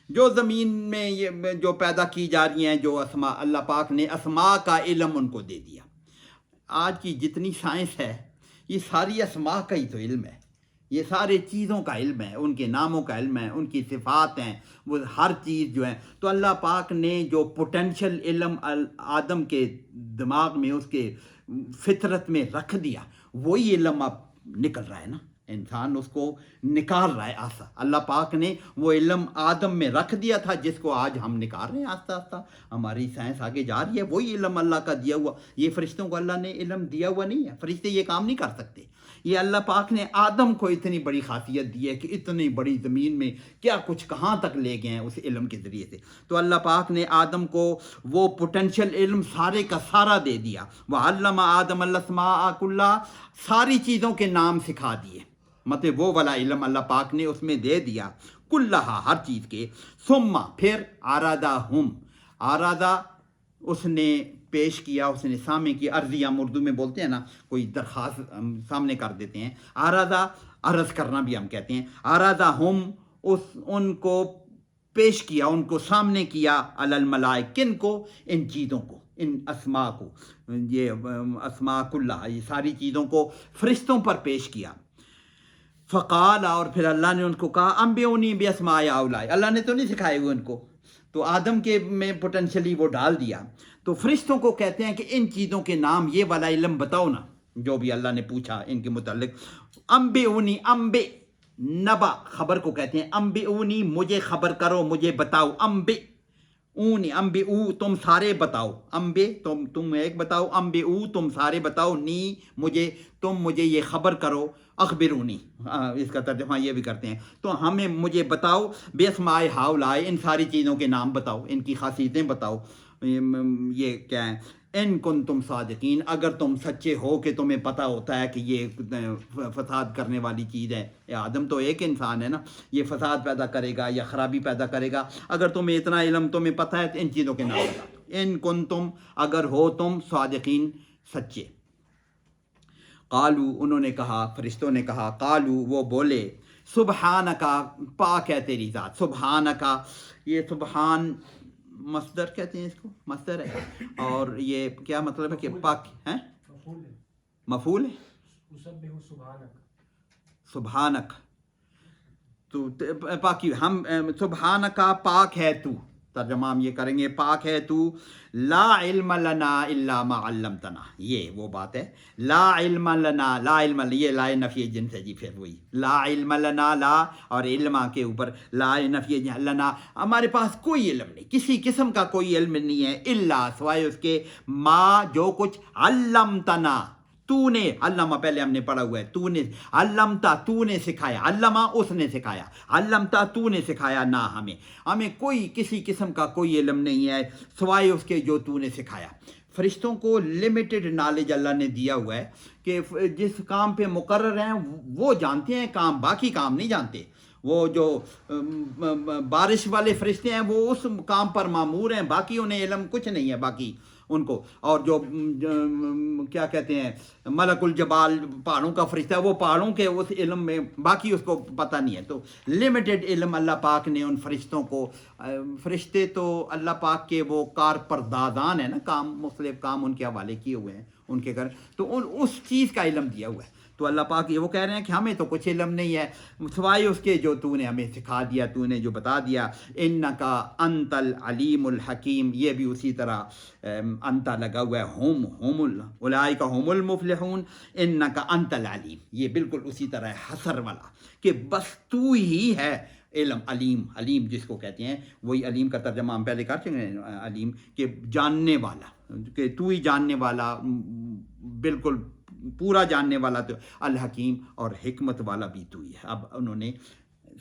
جو زمین میں یہ جو پیدا کی جا رہی ہیں، جو اسماء اللہ پاک نے اسماء کا علم ان کو دے دیا. آج کی جتنی سائنس ہے یہ ساری اسماء کا ہی تو علم ہے، یہ سارے چیزوں کا علم ہے، ان کے ناموں کا علم ہے، ان کی صفات ہیں، وہ ہر چیز جو ہے. تو اللہ پاک نے جو پوٹینشیل علم آدم کے دماغ میں، اس کے فطرت میں رکھ دیا، وہی علم اب نکل رہا ہے نا. انسان اس کو نکال رہا ہے آسا. اللہ پاک نے وہ علم آدم میں رکھ دیا تھا جس کو آج ہم نکال رہے ہیں. آہستہ آہستہ ہماری سائنس آگے جا رہی ہے. وہی علم اللہ کا دیا ہوا، یہ فرشتوں کو اللہ نے علم دیا ہوا نہیں ہے. فرشتے یہ کام نہیں کر سکتے. یہ اللہ پاک نے آدم کو اتنی بڑی خاصیت دی ہے کہ اتنی بڑی زمین میں کیا کچھ کہاں تک لے گئے ہیں اس علم کے ذریعے سے. تو اللہ پاک نے آدم کو وہ پوٹینشیل علم سارے کا سارا دے دیا. وَعَلَّمَ آدَمَ الْأَسْمَاءَ كُلَّهَا ساری چیزوں کے نام سکھا دیے. مطلب وہ والا علم اللہ پاک نے اس میں دے دیا، کلہا ہر چیز کے. ثم پھر آرادہ اس نے پیش کیا، اس نے سامنے کی. عرضی ہم اردو میں بولتے ہیں نا، کوئی درخواست ہم سامنے کر دیتے ہیں. آرادہ عرض کرنا بھی ہم کہتے ہیں. آرادہ ان کو پیش کیا، ان کو سامنے کیا. علی الملائک کن کو؟ ان چیزوں کو، ان اسماء کو، یہ اسماء کلہا یہ ساری چیزوں کو فرشتوں پر پیش کیا. فقال اور پھر اللہ نے ان کو کہا انبئونی باسماء ہؤلاء. اللہ نے تو نہیں سکھائے ہوئے ان کو، تو آدم کے میں پوٹینشلی وہ ڈال دیا. تو فرشتوں کو کہتے ہیں کہ ان چیزوں کے نام، یہ والا علم بتاؤ نا، جو بھی اللہ نے پوچھا ان کے متعلق. انبئونی، انبئ نبا خبر کو کہتے ہیں. انبئونی مجھے خبر کرو، مجھے بتاؤ. انبئونی، انبئو تم سارے بتاؤ. انبئ تم ایک بتاؤ، انبئو تم سارے بتاؤ. نی مجھے، تم مجھے یہ خبر کرو. اخبرونی اس کا ترجمہ یہ بھی کرتے ہیں. تو ہمیں مجھے بتاؤ باسماء ہؤلاء، ان ساری چیزوں کے نام بتاؤ، ان کی خاصیتیں بتاؤ. یہ کیا ہے؟ ان کنتم صادقین، اگر تم سچے ہو کہ تمہیں پتہ ہوتا ہے کہ یہ فساد کرنے والی چیز ہے. آدم تو ایک انسان ہے نا، یہ فساد پیدا کرے گا یا خرابی پیدا کرے گا. اگر تمہیں اتنا علم، تمہیں پتہ ہے تو ان چیزوں کے نام بتا دو. ان کنتم اگر ہو تم صادقین سچے. قالو انہوں نے کہا، فرشتوں نے کہا، قالو وہ بولے، سبحانکا پاک ہے تیری ذات. سبحانکا، یہ سبحان مصدر کہتے ہیں اس کو، مصدر ہے. اور یہ کیا مطلب ہے کہ پاک ہے، مفعول ہے. سبحانک تو پاکی، ہم سبحانکا پاک ہے تو، ترجمہ ہم یہ کریں گے پاک ہے تو. لا علم لنا الا ما علمتنا، یہ وہ بات ہے. لا علم لنا، لا علم، یہ لا نفی جنس ہے جی. پھر وہی لا علم لنا، لا اور علم کے اوپر لا نفی لنا، ہمارے پاس کوئی علم نہیں، کسی قسم کا کوئی علم نہیں ہے. الا سوائے اس کے، ما جو کچھ علمتنا تو نے، علامہ پہلے ہم نے پڑھا ہوا ہے، تو نے علمتا تو نے سکھایا، علامہ اس نے سکھایا، علمتا تو نے سکھایا. نہ ہمیں کوئی کسی قسم کا کوئی علم نہیں ہے سوائے اس کے جو تو نے سکھایا. فرشتوں کو لمیٹڈ نالج اللہ نے دیا ہوا ہے کہ جس کام پہ مقرر ہیں وہ جانتے ہیں کام، باقی کام نہیں جانتے. وہ جو بارش والے فرشتے ہیں وہ اس کام پر مامور ہیں، باقی انہیں علم کچھ نہیں ہے باقی ان کو. اور جو کیا کہتے ہیں ملک الجبال پہاڑوں کا فرشتہ ہے، وہ پہاڑوں کے اس علم میں باقی اس کو پتہ نہیں ہے. تو لمیٹڈ علم اللہ پاک نے ان فرشتوں کو، فرشتے تو اللہ پاک کے وہ کار پردازان ہیں نا، کام مختلف کام ان کے حوالے کیے ہوئے ہیں ان کے گھر، تو اس چیز کا علم دیا ہوا ہے. تو اللہ پاک یہ وہ کہہ رہے ہیں کہ ہمیں تو کچھ علم نہیں ہے سوائے اس کے جو تو نے ہمیں سکھا دیا، تو نے جو بتا دیا. انکا انت العلیم الحکیم، یہ بھی اسی طرح انتا لگا ہوا ہے. ہم اولئک هم المفلحون. انکا انت العلیم، یہ بالکل اسی طرح ہے حصر والا کہ بس تو ہی ہے علم. علیم، علیم جس کو کہتے ہیں وہی علیم کا ترجمہ ہم پہلے کر چکے ہیں، علیم کہ جاننے والا، کہ تو ہی جاننے والا، بالکل پورا جاننے والا. تو الحکیم، اور حکمت والا بھی تو ہی ہے. اب انہوں نے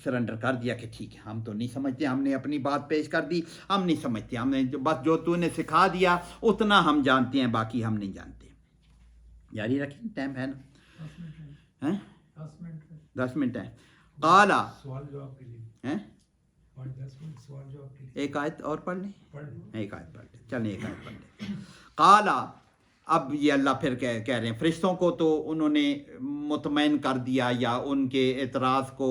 سرنڈر کر دیا کہ ٹھیک ہے ہم تو نہیں سمجھتے، ہم نے اپنی بات پیش کر دی، ہم نہیں سمجھتے، ہم نے بس جو تو نے سکھا دیا اتنا ہم جانتے ہیں، باقی ہم نہیں جانتے. جاری رکھیں، ٹائم ہے نا، 10 منٹ ہے. قالا، سوال جواب کے لیے 10 منٹ سوال جواب کے لیے ایک آیت اور پڑھ لیں، ایک آیت پڑھ لیں، چلیں ایک آیت پڑھ لیں. قالا، اب یہ اللہ پھر کہہ رہے ہیں فرشتوں کو تو انہوں نے مطمئن کر دیا یا ان کے اعتراض کو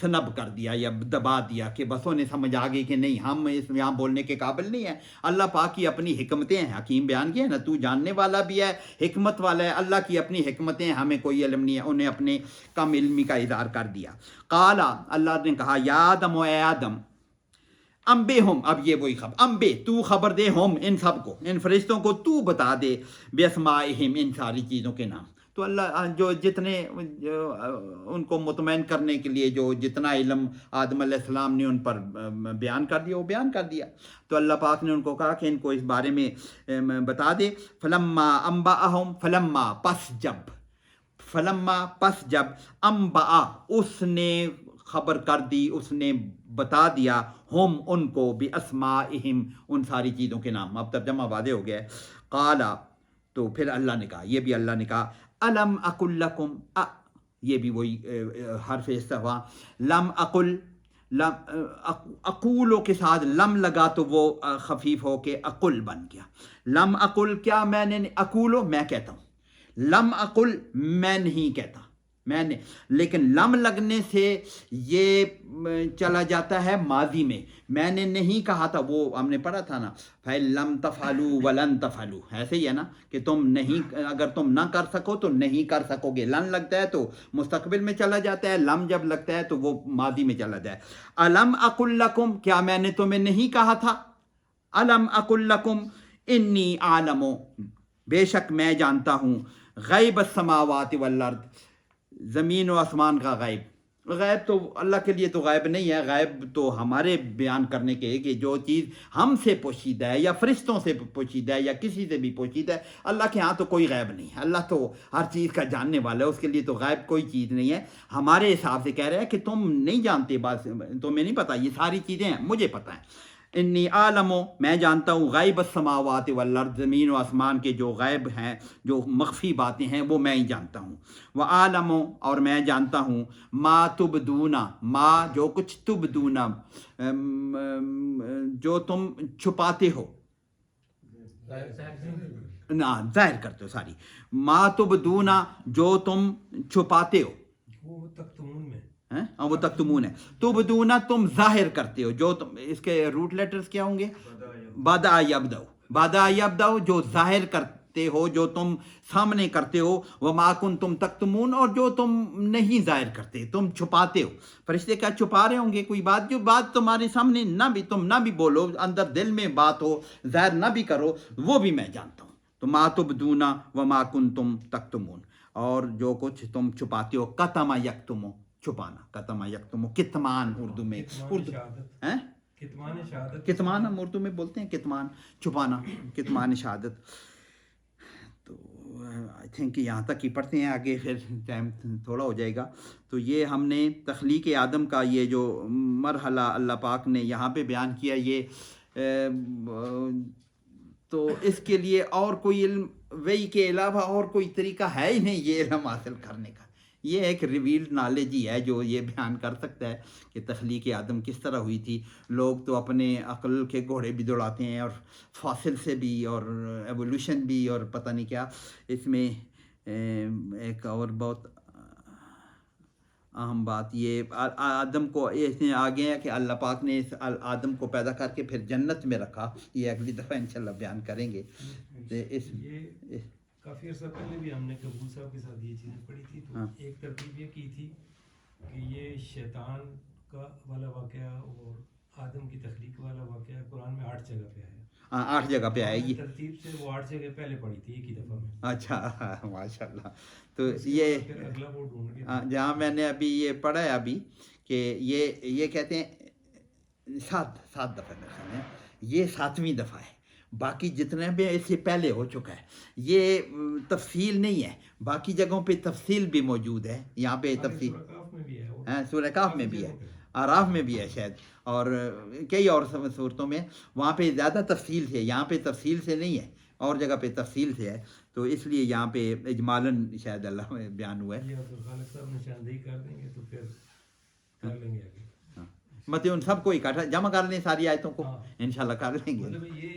سنب کر دیا یا دبا دیا کہ بس انہیں سمجھ آ گئی کہ نہیں ہم اس یہاں بولنے کے قابل نہیں ہیں. اللہ پاک کی اپنی حکمتیں ہیں، حکیم بیان کیا ہے نا، تو جاننے والا بھی ہے، حکمت والا ہے. اللہ کی اپنی حکمتیں ہیں، ہمیں کوئی علم نہیں ہے. انہیں اپنے کم علمی کا اظہار کر دیا. قالا، اللہ نے کہا، یا آدم، اے آدم، امبے ہم، اب یہ وہی خبر، امبے تو خبر دے، ہم ان سب کو، ان فرشتوں کو تو بتا دے، باسمائہم ان ساری چیزوں کے نام. تو اللہ جو جتنے ان کو مطمئن کرنے کے لیے جو جتنا علم آدم علیہ السلام نے ان پر بیان کر دیا وہ بیان کر دیا. تو اللہ پاک نے ان کو کہا کہ ان کو اس بارے میں بتا دے. فلما انبأہم، فلما پس جب، فلما پس جب، انبأ اس نے خبر کر دی، اس نے بتا دیا، ہم ان کو، باسمائہم ان ساری چیزوں کے نام. اب ترجمہ واضح ہو گیا ہے. قالا، تو پھر اللہ نے کہا، یہ بھی اللہ نے کہا، الم اقل لکم، یہ بھی وہی حرف استفہام، لم اقل، اقولوں کے ساتھ لم لگا تو وہ خفیف ہو کے اقل بن گیا. لم اقل، کیا میں نے، اقولو میں کہتا ہوں، لم اقل میں نہیں کہتا، میں نے، لیکن لم لگنے سے یہ چلا جاتا ہے ماضی میں نے نہیں کہا تھا. وہ ہم نے پڑھا تھا نا، فَإِن تَفْعَلُوا وَلَن تَفْعَلُوا، ایسے ہی ہے نا کہ تم نہیں، اگر تم نہ کر سکو تو نہیں کر سکو گے. لن لگتا ہے تو مستقبل میں چلا جاتا ہے، لم جب لگتا ہے تو وہ ماضی میں چلا جائے. الم اقل لکم، کیا میں نے تمہیں نہیں کہا تھا، الم اقل لکم انی عالم، بے شک میں جانتا ہوں، غیب السماوات والارض، زمین و آسمان کا غیب. غیب تو اللہ کے لیے تو غیب نہیں ہے، غیب تو ہمارے بیان کرنے کے ہے کہ جو چیز ہم سے پوشیدہ ہے یا فرشتوں سے پوشیدہ ہے یا کسی سے بھی پوشیدہ ہے، اللہ کے ہاں تو کوئی غیب نہیں ہے. اللہ تو ہر چیز کا جاننے والا ہے، اس کے لیے تو غیب کوئی چیز نہیں ہے. ہمارے حساب سے کہہ رہے ہیں کہ تم نہیں جانتے، بات تمہیں نہیں پتہ، یہ ساری چیزیں ہیں مجھے پتہ ہیں. انی عالم، میں جانتا ہوں، غیب السماوات والارض، زمین و آسمان کے جو غیب ہیں، جو مخفی باتیں ہیں، وہ میں ہی جانتا ہوں. وعالم، اور میں جانتا ہوں، ما تبدون، ما جو کچھ تبدون، جو تم چھپاتے ہو، نہ ظاہر کرتے ہو، ساری، ما تبدون جو تم چھپاتے ہو، وہ تکتمون میں وہ تکتمون ہے. تبدون تم ظاہر کرتے ہو، جو تم، اس کے روٹ لیٹرز کیا ہوں گے؟ بدا یبدو، بدا یبدو، جو ظاہر کرتے ہو، جو تم سامنے کرتے ہو. وما کنتم تکتمون، اور جو تم نہیں ظاہر کرتے، تم چھپاتے ہو. فرشتے کیا چھپا رہے ہوں گے کوئی بات؟ جو بات تمہارے سامنے نہ بھی، تم نہ بھی بولو، اندر دل میں بات ہو، ظاہر نہ بھی کرو، وہ بھی میں جانتا ہوں. تو ما تبدون وما کنتم تکتمون، اور جو کچھ تم چھپاتے ہو. کتم یکتم، چھپانا، کتم یکتم، کتمان اردو میں، اردو ہیں، کتمان شہادت، کتمان ہم اردو میں بولتے ہیں، کتمان چھپانا، کتمان شہادت. تو آئی تھنک یہاں تک ہی پڑھتے ہیں، آگے پھر ٹائم تھوڑا ہو جائے گا. تو یہ ہم نے تخلیق آدم کا یہ جو مرحلہ اللہ پاک نے یہاں پہ بیان کیا، یہ تو اس کے لیے اور کوئی علم وہی کے علاوہ اور کوئی طریقہ ہے ہی نہیں یہ علم حاصل کرنے کا. یہ ایک ریویلڈ نالج ہی ہے جو یہ بیان کر سکتا ہے کہ تخلیق آدم کس طرح ہوئی تھی. لوگ تو اپنے عقل کے گھوڑے بھی دوڑاتے ہیں، اور فاصل سے بھی، اور ایوولوشن بھی، اور پتہ نہیں کیا. اس میں ایک اور بہت اہم بات یہ آدم کو اس میں آگے ہے کہ اللہ پاک نے اس آدم کو پیدا کر کے پھر جنت میں رکھا. یہ اگلی دفعہ انشاءاللہ بیان کریں گے. یہ کافی عرصہ پہلے بھی ہم نے قبول صاحب کے ساتھ یہ چیزیں پڑھی تھی. تو ایک ترتیب یہ کی تھی کہ یہ شیطان کا والا واقعہ اور آدم کی تخلیق والا واقعہ قرآن میں 8 جگہ پہ ہے. 8 جگہ پہ آئے گی ترتیب سے وہ 8 جگہ پہلے پڑھی تھی ایک ہی دفعہ میں. اچھا، ماشاء اللہ. تو یہ اگلا وہ ڈھونڈ کے جہاں میں نے ابھی یہ پڑھا ہے ابھی کہ یہ کہتے ہیں 7 دفعہ میں، یہ 7ویں دفعہ ہے. باقی جتنے بھی اس سے پہلے ہو چکا ہے. یہ تفصیل نہیں ہے، باقی جگہوں پہ تفصیل بھی موجود ہے. یہاں پہ تفصیل سورہ کاف میں بھی ہے، آراف میں بھی ہے شاید، اور کئی اور صورتوں میں وہاں پہ زیادہ تفصیل سے. یہاں پہ تفصیل سے نہیں ہے، اور جگہ پہ تفصیل سے ہے. تو اس لیے یہاں پہ اجمالاً شاید اللہ میں بیان ہوا ہے. یہ عبدالخالق صاحب نشاندہی کر دیں گے تو پھر کر لیں گے آگے. مطلب ان سب کو اکٹھا جمع کر لیں، ساری آیتوں کو انشاءاللہ کر لیں گے. مطلب یہ